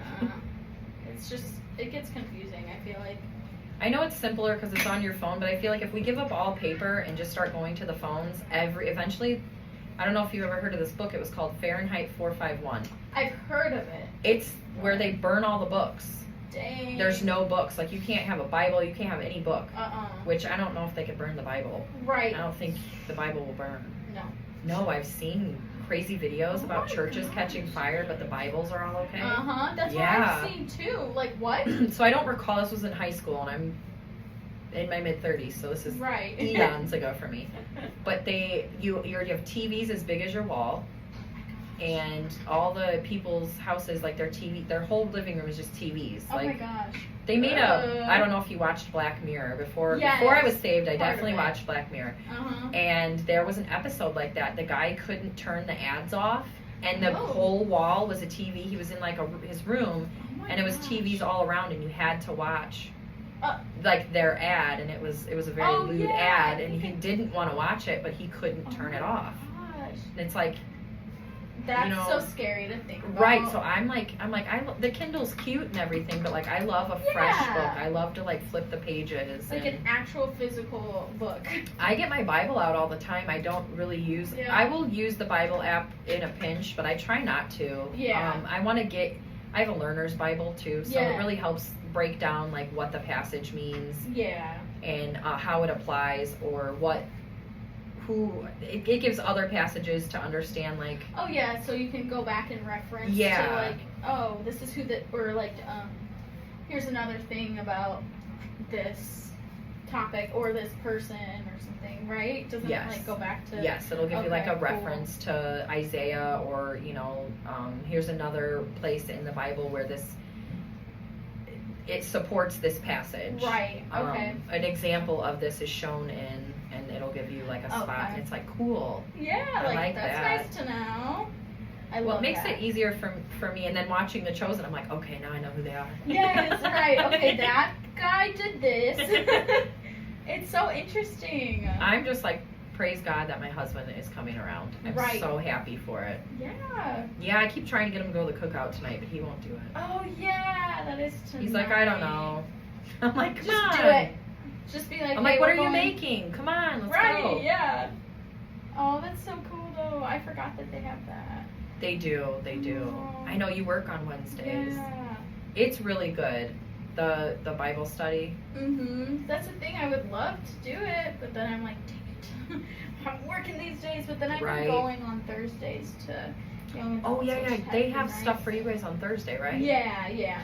It's just, it gets confusing, I feel like. I know it's simpler because it's on your phone, but I feel like if we give up all paper and just start going to the phones, eventually, I don't know if you've ever heard of this book. It was called Fahrenheit 451. I've heard of it. It's where they burn all the books. Dang. There's no books. Like, you can't have a Bible. You can't have any book. Uh-uh. Which I don't know if they could burn the Bible. Right. I don't think the Bible will burn. No. No, I've seen crazy videos Oh about my churches gosh. catching fire, but the Bibles are all okay. Uh-huh. That's Yeah. what I've seen too. Like, what? So I don't recall, this was in high school, and I'm in my mid-30s, so this is Right. eons ago for me. But you have TVs as big as your wall, and all the people's houses, like their whole living room is just TVs. Oh Like, my gosh. they made I don't know if you watched Black Mirror before. Yes. Before I was saved, I Part of definitely it. watched Black Mirror. Uh-huh. And there was an episode like that. The guy couldn't turn the ads off, and the Oh. whole wall was a TV. He was in like his room, Oh my and it was gosh. TVs all around, and you had to watch Uh. like their ad, and it was a very Oh, lewd yeah. ad, and he didn't want to watch it, but he couldn't turn Oh it my off. Gosh. And it's like, That's know, so scary to think about. right? So I'm like, the Kindle's cute and everything, but like I love a fresh Yeah. book. I love to like flip the pages. Like and an actual physical book. I get my Bible out all the time. I don't really use. Yeah. I will use the Bible app in a pinch, but I try not to. Yeah. I have a learner's Bible too, so Yeah. it really helps break down like what the passage means Yeah. and how it applies, or it gives other passages to understand, like, Oh yeah, so you can go back and reference Yeah. to like, oh, this is who or like, here's another thing about this topic or this person or something, right? Doesn't Yes. it like go back to yes, it'll give you like Okay, a cool. reference to Isaiah, or here's another place in the Bible where it supports this passage. Right, okay. An example of this is shown in, and it'll give you like a spot, Okay. and it's like, cool. Yeah, I like that's that. nice to know. I Well, love it makes that. it easier for me, and then watching The Chosen, I'm like, okay, now I know who they are. Yes, right. Okay, that guy did this. It's so interesting. I'm just like, praise God that my husband is coming around. I'm Right. so happy for it. Yeah. Yeah, I keep trying to get him to go to the cookout tonight, but he won't do it. Oh yeah, that is tonight. He's like, I don't know. I'm like, come Just on. do it. Just be like, I'm hey, like, what we're are you going- making? Come on, let's Right, go. yeah. Oh, that's so cool though. I forgot that they have that. They do. Oh. I know you work on Wednesdays. Yeah. It's really good. The Bible study. Mhm. That's the thing. I would love to do it, but then I'm like, dang it. I'm working these days, but then I've Right. been going on Thursdays to young Oh adults, yeah, which yeah. has They been have nice. stuff for you guys on Thursday, right? Yeah, yeah.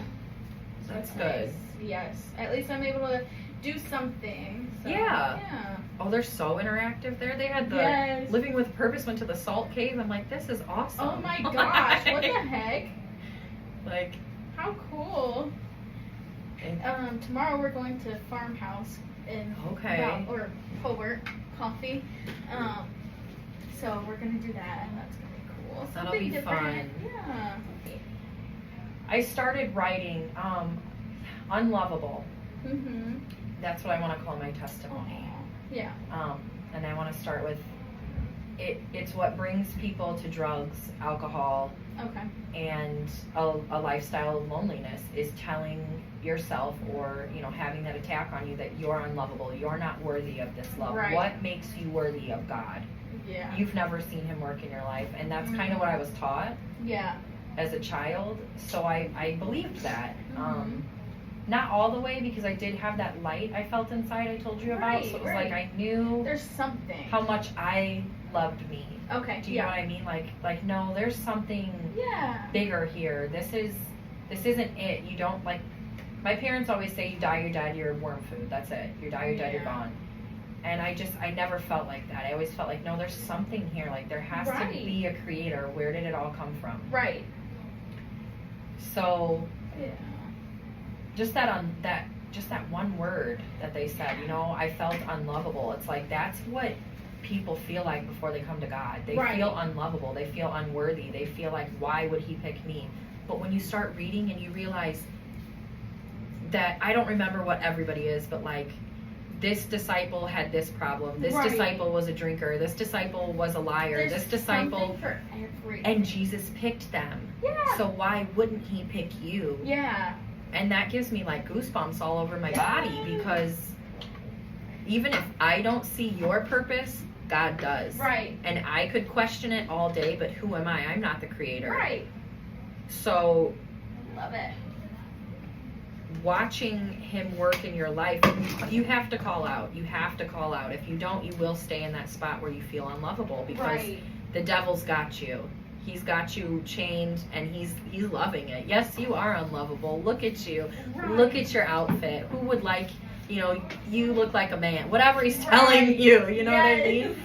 So That's it's good. nice. Yes. At least I'm able to do something. So, Yeah. Yeah. Oh, they're so interactive there. They had the Yes. Living with Purpose went to the Salt Cave. I'm like, this is awesome. Oh my gosh, what the heck? Like, How cool. and- Tomorrow we're going to Farmhouse in Okay. or Hobart Coffee. So we're gonna do that, and that's gonna be cool. That'll Something be different. fun. Yeah. I started writing Unlovable. Mhm. That's what I want to call my testimony. Yeah. And I want to start with it's what brings people to drugs, alcohol, Okay. and a lifestyle of loneliness is telling yourself, or having that attack on you, that you're unlovable, you're not worthy of this love. Right. What makes you worthy of God? Yeah. You've never seen him work in your life. And that's kind of what I was taught Yeah. as a child. So I believed that. Mm-hmm. Not all the way, because I did have that light I felt inside I told you about. Right, So it was right. like I knew There's something. how much I loved me. Okay. Do you know what I mean? Like no, there's something Yeah. bigger here. This isn't it. You don't, like, my parents always say, you die, you're dead, you're worm food. That's it. You die, you're dead, you're gone. And I never felt like that. I always felt like, no, there's something here. Like, there has to be a creator. Where did it all come from? Right. So, Yeah. just that one word that they said, you know, I felt unlovable. It's like, that's what people feel like before they come to God. They feel unlovable. They feel unworthy. They feel like, why would he pick me? But when you start reading and you realize that, I don't remember what everybody is, but like, this disciple had this problem. This disciple was a drinker. This disciple was a liar. There's this disciple. something for everything. And Jesus picked them. Yeah. So why wouldn't he pick you? Yeah. And that gives me like goosebumps all over my body, because even if I don't see your purpose, God does. Right. And I could question it all day, but who am I? I'm not the creator. Right. So Love it. watching him work in your life, you have to call out. You have to call out. If you don't, you will stay in that spot where you feel unlovable, because the devil's got you. He's got you chained, and he's loving it. Yes, you are unlovable. Look at you. Look at your outfit. Who would like, you know, you look like a man. Whatever he's telling you, you know what I mean?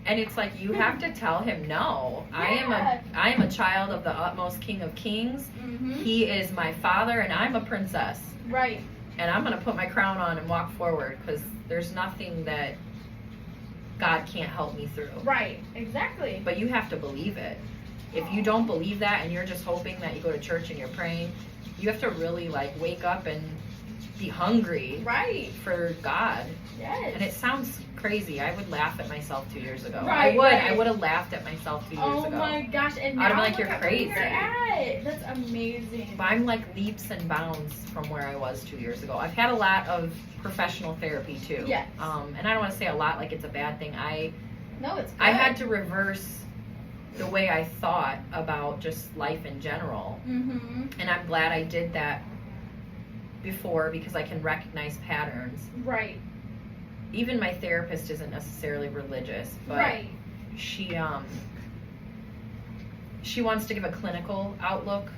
And it's like, you have to tell him, no, I am a child of the utmost King of Kings. Mm-hmm. He is my father, and I'm a princess. Right. And I'm going to put my crown on and walk forward, because there's nothing that God can't help me through. Right. Exactly. But you have to believe it. If you don't believe that, and you're just hoping that you go to church and you're praying, you have to really like wake up and be hungry for God. Yes. And it sounds crazy. I would laugh at myself 2 years ago. Right, I would have laughed at myself 2 years ago. Oh my gosh! And I'd now be like, look you're at where crazy. you're at. That's amazing. But I'm like leaps and bounds from where I was 2 years ago. I've had a lot of professional therapy too. Yes. And I don't want to say a lot like it's a bad thing. No, it's good. I had to reverse the way I thought about just life in general. Mm-hmm. And I'm glad I did that before, because I can recognize patterns. Right. Even my therapist isn't necessarily religious, but she wants to give a clinical outlook.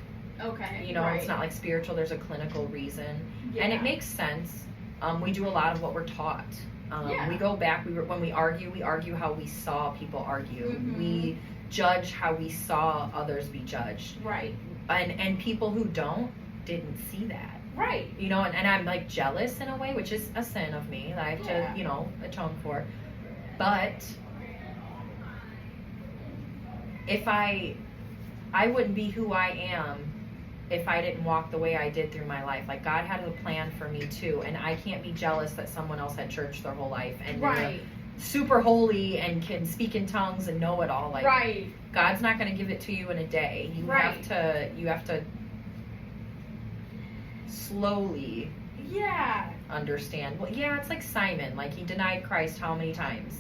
Okay. You know, it's not like spiritual, there's a clinical reason. Yeah. And it makes sense. We do a lot of what we're taught. We go back, when we argue how we saw people argue. Mm-hmm. We judge how we saw others be judged. Right. And people who didn't see that. Right. You know, and I'm like jealous in a way, which is a sin of me that I have to, you know, atone for. But if I wouldn't be who I am if I didn't walk the way I did through my life. Like, God had a plan for me too, and I can't be jealous that someone else had church their whole life and they're super holy and can speak in tongues and know it all. Like, God's not going to give it to you in a day. You have to slowly understand. Well, it's like Simon. Like, he denied Christ how many times?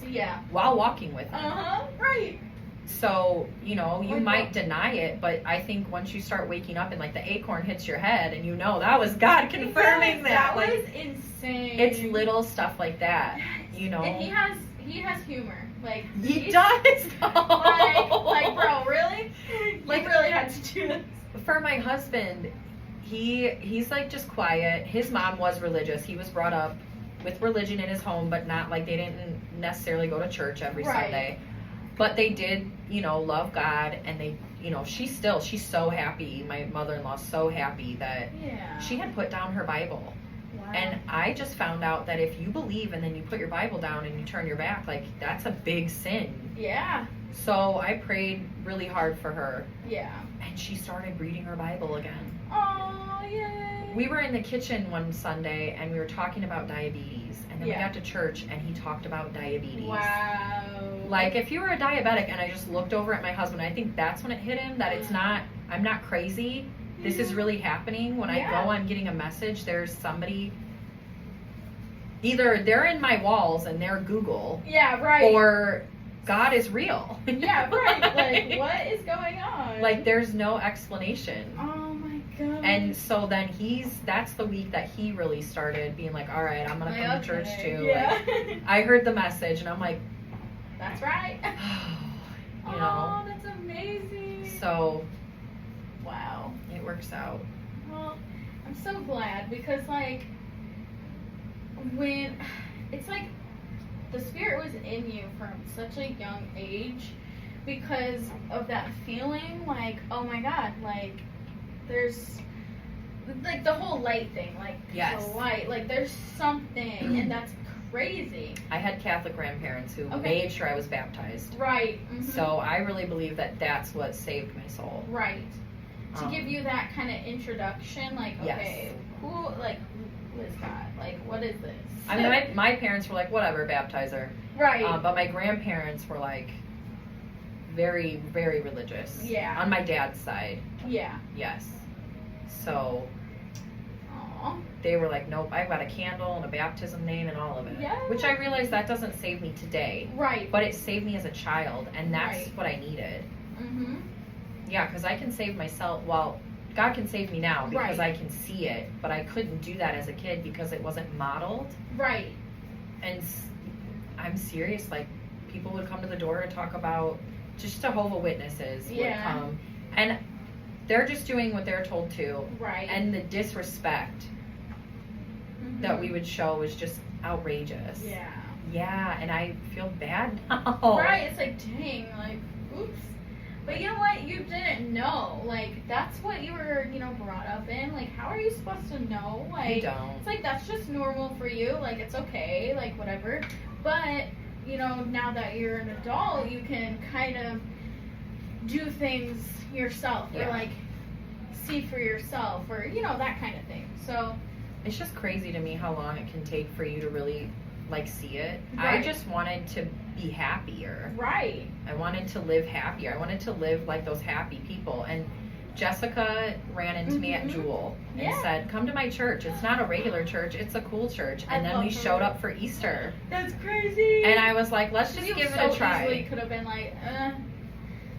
While walking with him. Right. So, you know, you might deny it, but I think once you start waking up and like the acorn hits your head and you know that was God confirming that. That like, was insane. It's little stuff like that, you know. And he has humor. Like, he does. like, bro, really? Like, you really had to do this. For my husband, he's like just quiet. His mom was religious. He was brought up with religion in his home, but not like they didn't necessarily go to church every Sunday. But they did, you know, love God, and they, you know, she's so happy. My mother-in-law's so happy that she had put down her Bible. Wow. And I just found out that if you believe and then you put your Bible down and you turn your back, like, that's a big sin. Yeah. So I prayed really hard for her. Yeah. And she started reading her Bible again. Oh, yay. We were in the kitchen one Sunday and we were talking about diabetes. And then we got to church and he talked about diabetes. Wow. Like, if you were a diabetic, and I just looked over at my husband, I think that's when it hit him that I'm not crazy. This is really happening. When I go, I'm getting a message. There's somebody, either they're in my walls and they're Google. Yeah, right. Or God is real. Yeah, right. Like, what is going on? Like, there's no explanation. Oh my god. And so then that's the week that he really started being like, all right, I'm going to come to church too. Yeah. Like, I heard the message and I'm like, that's right. you know. Oh, that's amazing. So, wow. it works out. Well, I'm so glad because, like, when it's like the Spirit was in you from such a young age because of that feeling, like, oh my God, like, there's like the whole light thing, like, yes. the light, like, there's something, and that's crazy. I had Catholic grandparents who made sure I was baptized. Right. Mm-hmm. So I really believe that that's what saved my soul. Right. To give you that kind of introduction, like, okay, who is God? Like, what is this? I mean, my parents were like, whatever, baptize her. Right. But my grandparents were like, very, very religious. Yeah. On my dad's side. Yeah. Yes. So, aww, they were like, nope, I've got a candle and a baptism name and all of it. Yeah. Which I realize that doesn't save me today. Right. But it saved me as a child, and that's Right. what I needed. Mm-hmm. Yeah, because I can save myself. Well, God can save me now because I can see it, but I couldn't do that as a kid because it wasn't modeled. Right. And I'm serious, like, people would come to the door and talk about, just Jehovah's Witnesses would come, and they're just doing what they're told to. Right. And the disrespect that we would show is just outrageous. Yeah. Yeah, and I feel bad now. Right, it's like, dang, like, oops. But you know what? You didn't know. Like, that's what you were, brought up in. Like, how are you supposed to know? Like, you don't. It's like, that's just normal for you. Like, it's okay. Like, whatever. But, now that you're an adult, you can kind of do things yourself. Or, like, see for yourself. Or, that kind of thing. So. It's just crazy to me how long it can take for you to really, like, see it. Right. I just wanted to be happier. Right. I wanted to live happier. I wanted to live like those happy people. And Jessica ran into me at Jewel and said, come to my church. It's not a regular church. It's a cool church. And then we showed up for Easter. That's crazy. And I was like, let's just give it a try. You could have been like,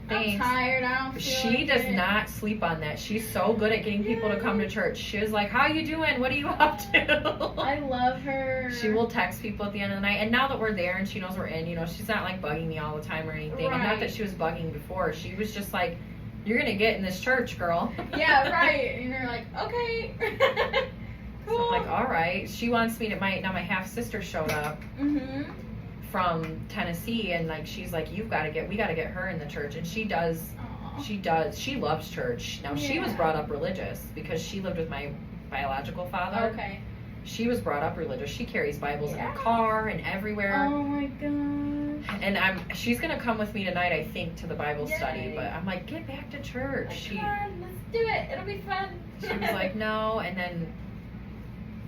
Thanks. I'm tired. I don't feel She like does it. not sleep on that. She's so good at getting people to come to church. She was like, how you doing? What are you up to? I love her. She will text people at the end of the night. And now that we're there and she knows we're in, she's not like bugging me all the time or anything. And not that she was bugging before. She was just like, you're going to get in this church, girl. Yeah, right. And you're like, okay. Cool. So I'm like, all right. She wants me to, my half sister showed up from Tennessee, and like, she's like, we got to get her in the church. And she does. Aww. She loves church. Now, she was brought up religious because she lived with my biological father. Okay. She was brought up religious. She carries Bibles in her car and everywhere. Oh my gosh. And she's gonna come with me tonight, I think, to the Bible study. But I'm like, get back to church. Come on, let's do it. It'll be fun. She was like, no. And then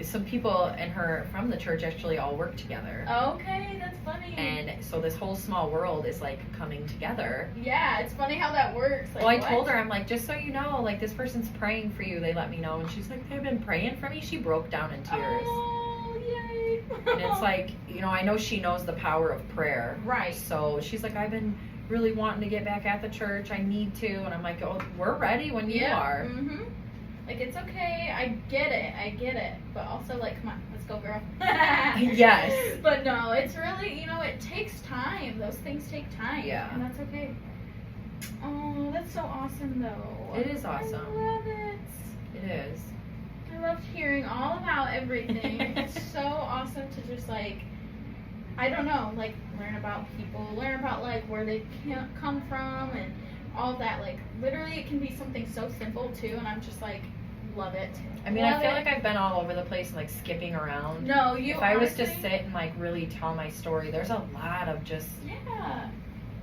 some people and her from the church actually all work together. Okay, that's funny. And so this whole small world is like coming together. Yeah, it's funny how that works. Like, well, I told her, I'm like, just so you know, like, this person's praying for you. They let me know. And she's like, they've been praying for me. She broke down in tears. Oh, yay. And it's like, I know she knows the power of prayer. Right. So she's like, I've been really wanting to get back at the church. I need to. And I'm like, oh, we're ready when you are. Mm-hmm. Like, it's okay. I get it. But also, like, come on, let's go, girl. Yes. But no, it's really, it takes time. Those things take time. Yeah. And that's okay. Oh, that's so awesome, though. It is awesome. I love it. It is. I loved hearing all about everything. It's so awesome to just, like, I don't know, like, learn about people, learn about, like, where they come from and all that. Like, literally, it can be something so simple, too, and I'm just, like, love it. I mean, I feel like I've been all over the place and, like, skipping around. No, if I was to sit and, like, really tell my story, there's a lot of just... Yeah.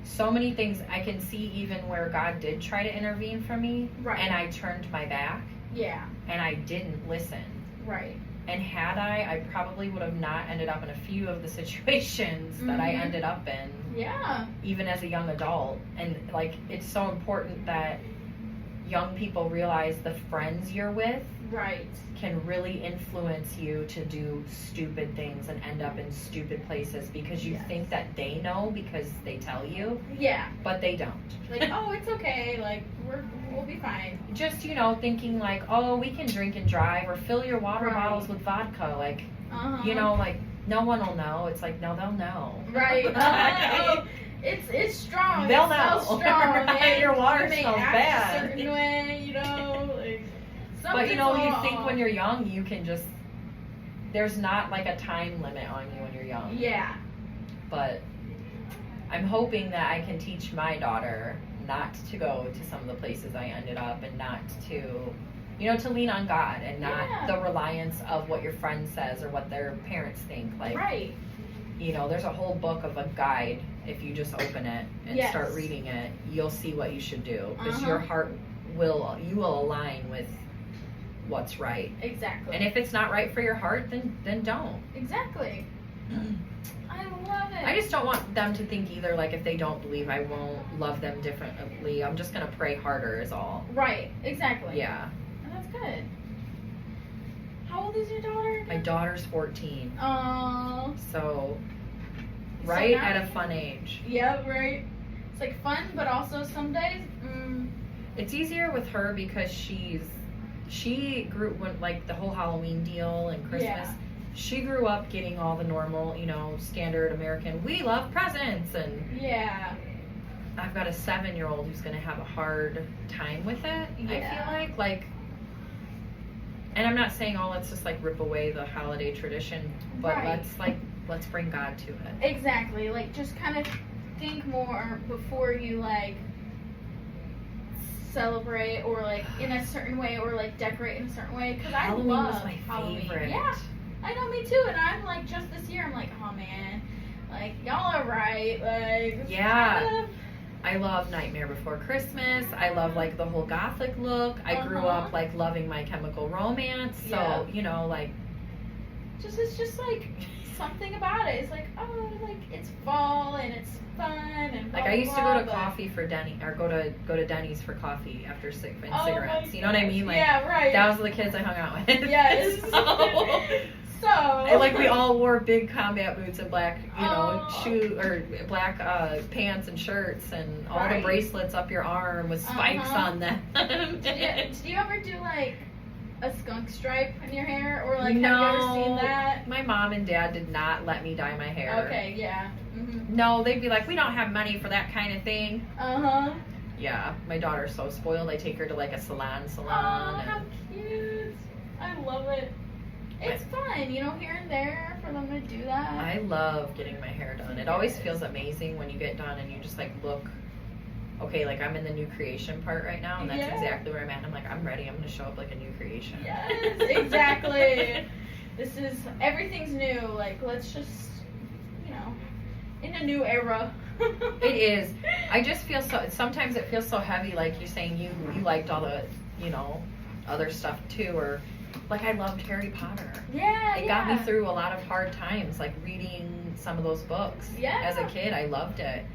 So many things I can see, even where God did try to intervene for me. Right. And I turned my back. Yeah. And I didn't listen. Right. And had I probably would have not ended up in a few of the situations that I ended up in. Yeah. Even as a young adult. And, like, it's so important that young people realize the friends you're with Right. can really influence you to do stupid things and end up in stupid places because you Yes. think that they know because they tell you, Yeah. but they don't. Like, oh, it's okay. Like, we'll be fine. Just, thinking like, oh, we can drink and drive or fill your water Right. bottles with vodka. Like, Uh-huh. like, no one will know. It's like, no, they'll know. Right. Oh, it's strong. They'll It smells know. strong. Right, And your water you may smells act bad. a certain way, like, But you something's think wrong. when you're young, you can just, there's not like a time limit on you when you're young. Yeah. But I'm hoping that I can teach my daughter not to go to some of the places I ended up and not to, to lean on God and not Yeah. the reliance of what your friend says or what their parents think. Like, Right. there's a whole book of a guide. If you just open it and Yes. start reading it, you'll see what you should do because Uh-huh. your heart you will align with what's right. Exactly. And if it's not right for your heart, then don't. Exactly. I love it. I just don't want them to think either, like, if they don't believe, I won't love them differently. I'm just going to pray harder is all. Right. Exactly. Yeah. And that's good. How old is your daughter? My daughter's 14. Oh. So, So right now- at a fun age. Yeah, right. It's like fun, but also some days, It's easier with her because she grew, when, like, the whole Halloween deal and Christmas. Yeah. She grew up getting all the normal, standard American, we love presents, and yeah. I've got a 7-year-old who's going to have a hard time with it, Yeah. I feel like, and I'm not saying, oh, let's just, like, rip away the holiday tradition, but Right. let's bring God to it. Exactly. Like, just kind of think more before you, like, celebrate or, like, in a certain way or, like, decorate in a certain way. Because I Halloween love was my Halloween. favorite. Yeah. I know, me too. And I'm, like, just this year, I'm like, oh, man. Like, y'all are right. Like, it's Yeah. kind of- I love Nightmare Before Christmas. I love, like, the whole gothic look. I grew Uh-huh. up, like, loving My Chemical Romance. So, like, it's just, like, something about it. It's like, oh, like, it's fall and it's fun and blah, I used to blah, go to but- coffee for Denny, or go to Denny's for coffee after Oh cigarettes. my You know what I mean? Like, yeah, right. that was the kids I hung out with. Yes. So, So. and, like, we all wore big combat boots and black, Oh. shoe or black pants and shirts, and all the Right. bracelets up your arm with spikes Uh-huh. on them. Did you ever do like a skunk stripe in your hair, or like No. have you ever seen that? My mom and dad did not let me dye my hair. Okay, yeah. No, they'd be like, we don't have money for that kind of thing. Uh huh. Yeah, my daughter's so spoiled. I take her to, like, a salon. Oh, and- how cute! I love it. It's fun, here and there for them to do that. I love getting my hair done. It always feels amazing when you get done and you just, like, look. Okay, like, I'm in the new creation part right now, and that's Yeah. exactly where I'm at. I'm like, I'm ready. I'm gonna show up like a new creation. Yes, exactly. Everything's new. Like, let's just, in a new era. It is. I just feel sometimes it feels so heavy, like you're saying you liked all the, other stuff too, or, like, I loved Harry Potter. Yeah, It got me through a lot of hard times, like reading some of those books. Yeah. As a kid, I loved it.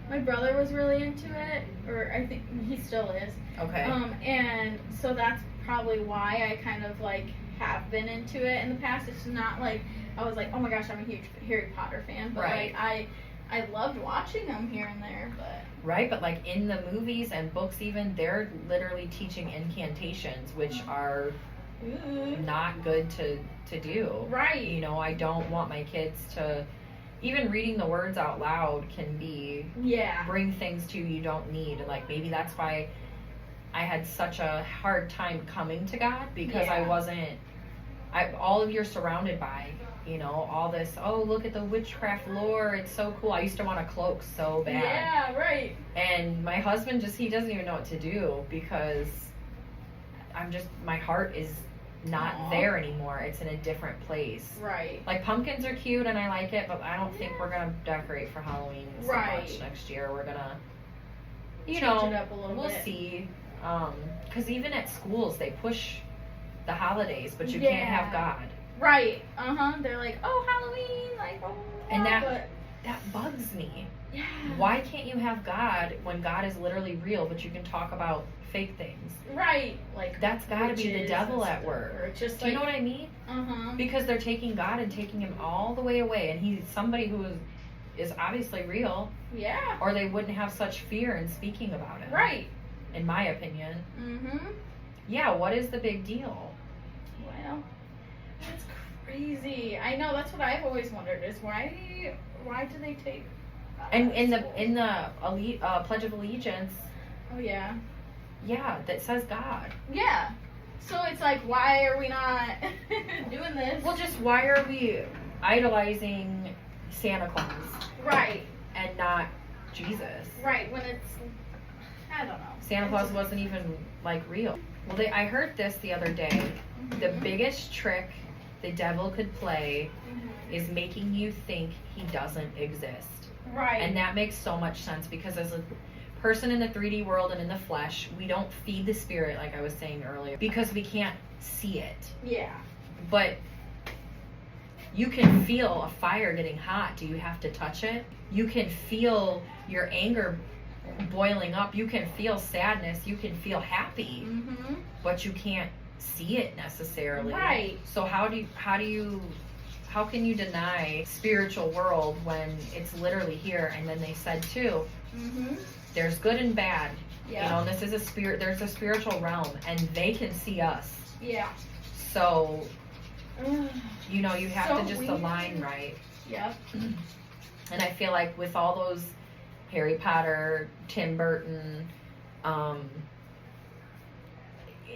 My brother was really into it, or I think he still is. Okay. And so that's probably why I kind of like have been into it in the past. It's not like I was like, oh my gosh, I'm a huge Harry Potter fan, but Right. like I loved watching them here and there, but Right, but, like, in the movies and books even, they're literally teaching incantations, which are not good to do. right. I don't want my kids to, even reading the words out loud can bring things to you don't need. And, like, maybe that's why I had such a hard time coming to God, because I Yeah. wasn't, all of you're surrounded by, all this, oh, look at the witchcraft lore, it's so cool. I used to want a cloak so bad. Yeah, right. And my husband he doesn't even know what to do, because my heart is not Aw. there anymore. It's in a different place. Right. Like, pumpkins are cute and I like it, but I don't think we're gonna decorate for Halloween so Right. much next year. We're gonna, Change it up a little we'll bit. see. Because even at schools they push the holidays, but you can't have God. Right. They're like, oh, Halloween, like, oh. And that- but that bugs me. Yeah. Why can't you have God when God is literally real, but you can talk about fake things? Right. Like, that's got to be the devil at work. Or just do you know what I mean? Because they're taking God and taking him all the way away, and he's somebody who is obviously real. Yeah. Or they wouldn't have such fear in speaking about it. Right. In my opinion. Mm-hmm. Yeah, what is the big deal? Well, that's crazy. I know, that's what I've always wondered is why do they take and in the Pledge of Allegiance. Oh yeah. Yeah, that says God. Yeah. So it's like, why are we not doing this? Well, just why are we idolizing Santa Claus? Right. And not Jesus. Right, when it's, I don't know. Santa Claus wasn't even like real. Well, I heard this the other day. The biggest trick the devil could play is making you think he doesn't exist. Right. And that makes so much sense because as a person in the 3D world and in the flesh, we don't feed the spirit like I was saying earlier because we can't see it. Yeah. But you can feel a fire getting hot. Do you have to touch it? You can feel your anger boiling up. You can feel sadness. You can feel happy. Mm-hmm. But you can't see it necessarily. Right. So how can you deny spiritual world when it's literally here? And then they said too, there's good and bad. Yeah. You know, this is a spirit. There's a spiritual realm, and they can see us. Yeah. So, you know, you have So to just align right. Yep. And I feel like with all those Harry Potter, Tim Burton,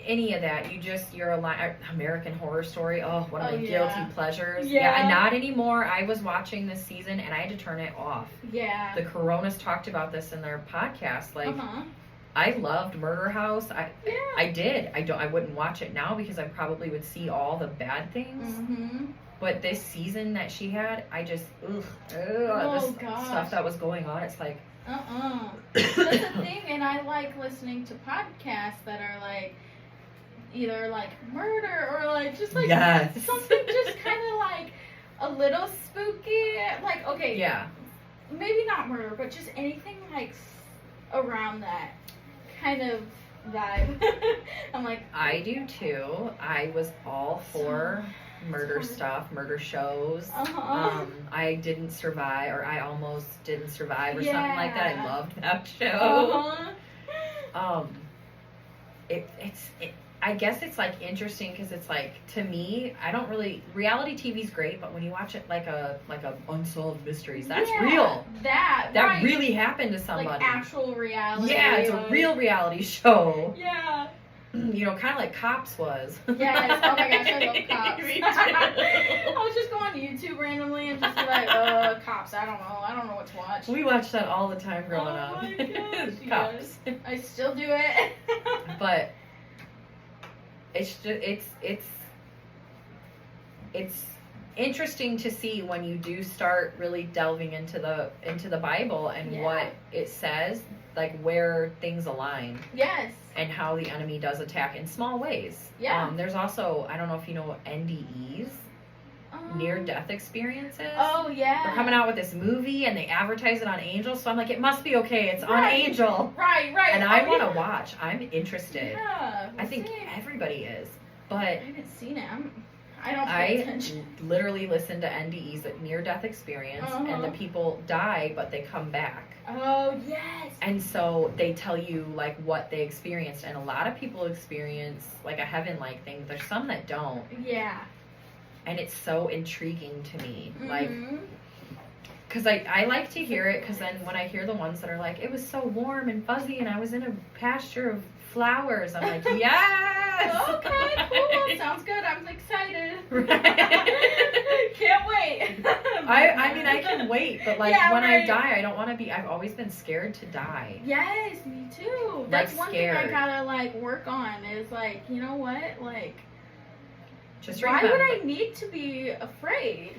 any of that, you're aligned. American Horror Story, one of my guilty pleasures. Yeah. Not anymore. I was watching this season and I had to turn it off. Yeah. The Coronas talked about this in their podcast. Like, I loved Murder House. I did. I wouldn't watch it now because I probably would see all the bad things. But this season that she had, I just, this stuff that was going on, it's like, That's the thing, and I like listening to podcasts that are like, either like murder or like just like something just kind of like a little spooky. Like, okay, yeah, maybe not murder, but just anything like around that kind of vibe. I'm like, I do too. I was all for murder stuff, murder shows. I didn't survive, or I almost didn't survive, or something like that. I loved that show. I guess it's like interesting because it's like, to me, I don't really, reality TV's great, but when you watch it like a unsolved mysteries, that's real. That really happened to somebody. Like actual reality. Yeah, it's a real reality show. Yeah. You know, kind of like Cops was. Yes. Oh my gosh, I love Cops. Me too. I would just go on YouTube randomly and just be like, Cops, I don't know what to watch. We watched that all the time growing up. Oh my gosh, Cops. yes. I still do it. But it's just, it's interesting to see when you do start really delving into the Bible and what it says, like where things align. Yes. And how the enemy does attack in small ways. Yeah. There's also, I don't know if you know NDEs, near-death experiences. Oh, yeah. They're coming out with this movie and they advertise it on Angel, so I'm like, it must be okay. It's on Angel. Right. And I want to watch. I'm interested. Yeah. I think everybody is. But I haven't seen it. I don't pay attention. Literally listen to NDEs, like near-death experience, and the people die, but they come back. Oh, yes. And so they tell you, like, what they experienced. And a lot of people experience, like, a heaven-like thing. There's some that don't. Yeah. And it's so intriguing to me. Like, because I like to hear it, because then when I hear the ones that are like, it was so warm and fuzzy, and I was in a pasture of flowers, I'm like, yes! Okay, cool. Sounds good. I'm excited. Can't wait. I mean, I can wait, but like when I die, I don't want to be. I've always been scared to die. Yes, me too. That's one thing I gotta like work on. Is like, you know what? Like, just why would I need to be afraid?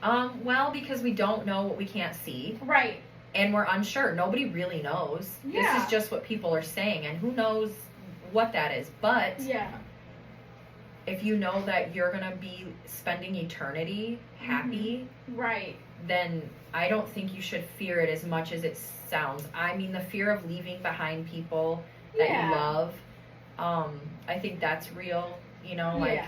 Well, because we don't know what we can't see. Right. And we're unsure. Nobody really knows. Yeah. This is just what people are saying, and who knows what that is. But if you know that you're going to be spending eternity happy, right, then I don't think you should fear it as much as it sounds. I mean, the fear of leaving behind people that Yeah. you love, I think that's real, you know, like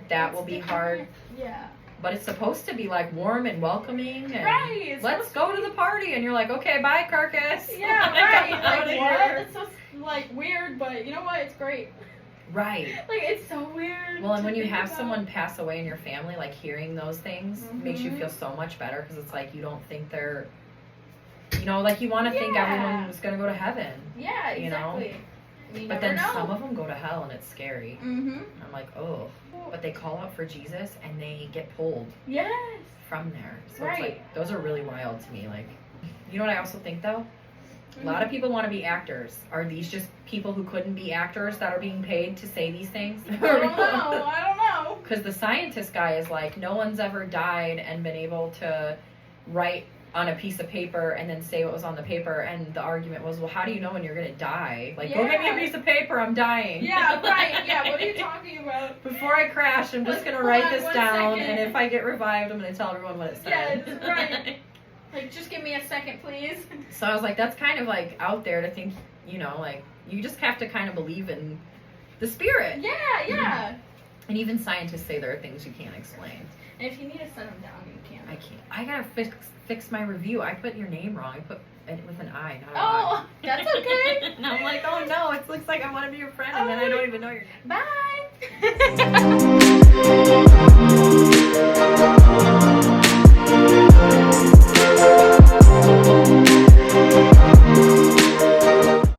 that will be hard. Yeah. But it's supposed to be like warm and welcoming and Right. It's let's supposed go to the party, and you're like, okay, bye, carcass. Yeah, Like, right. I'm outta Like, what? here. It's so, like, weird, but you know what? It's great. Right. Like, it's so weird. Well, and to when you think have about. someone pass away in your family, like hearing those things makes you Mhm. feel so much better because it's like you don't think they're, you know, like you want to think Yeah. everyone's going to go to heaven. Yeah, you know? exactly. You But never then know. some of them go to hell and it's scary. Mm-hmm. I'm like, oh. But they call out for Jesus and they get pulled Yes. from there. So Right. it's like, those are really wild to me. Like, you know what I also think though? A lot of people want to be actors. Are these just people who couldn't be actors that are being paid to say these things? I don't know. I don't know. Because the scientist guy is like, no one's ever died and been able to write on a piece of paper and then say what was on the paper. And the argument was, well, how do you know when you're going to die? Like, go get me a Yeah. piece of paper, I'm dying. Yeah, right. Yeah, what are you talking about? Before I crash, I'm just Like, going to hold write on this one down. second. And if I get revived, I'm going to tell everyone what it said. Yeah, right. Like, just give me a second, please. So I was like, that's kind of like out there to think, you know, like, you just have to kind of believe in the spirit. Yeah, yeah. And even scientists say there are things you can't explain. And if you need to set them down, you can. I can't. I gotta fix my review. I put your name wrong. I put it with an I, not an Oh, that's okay. I. And I'm like, oh no, it looks like I want to be your friend, and then I don't even know your name. Bye.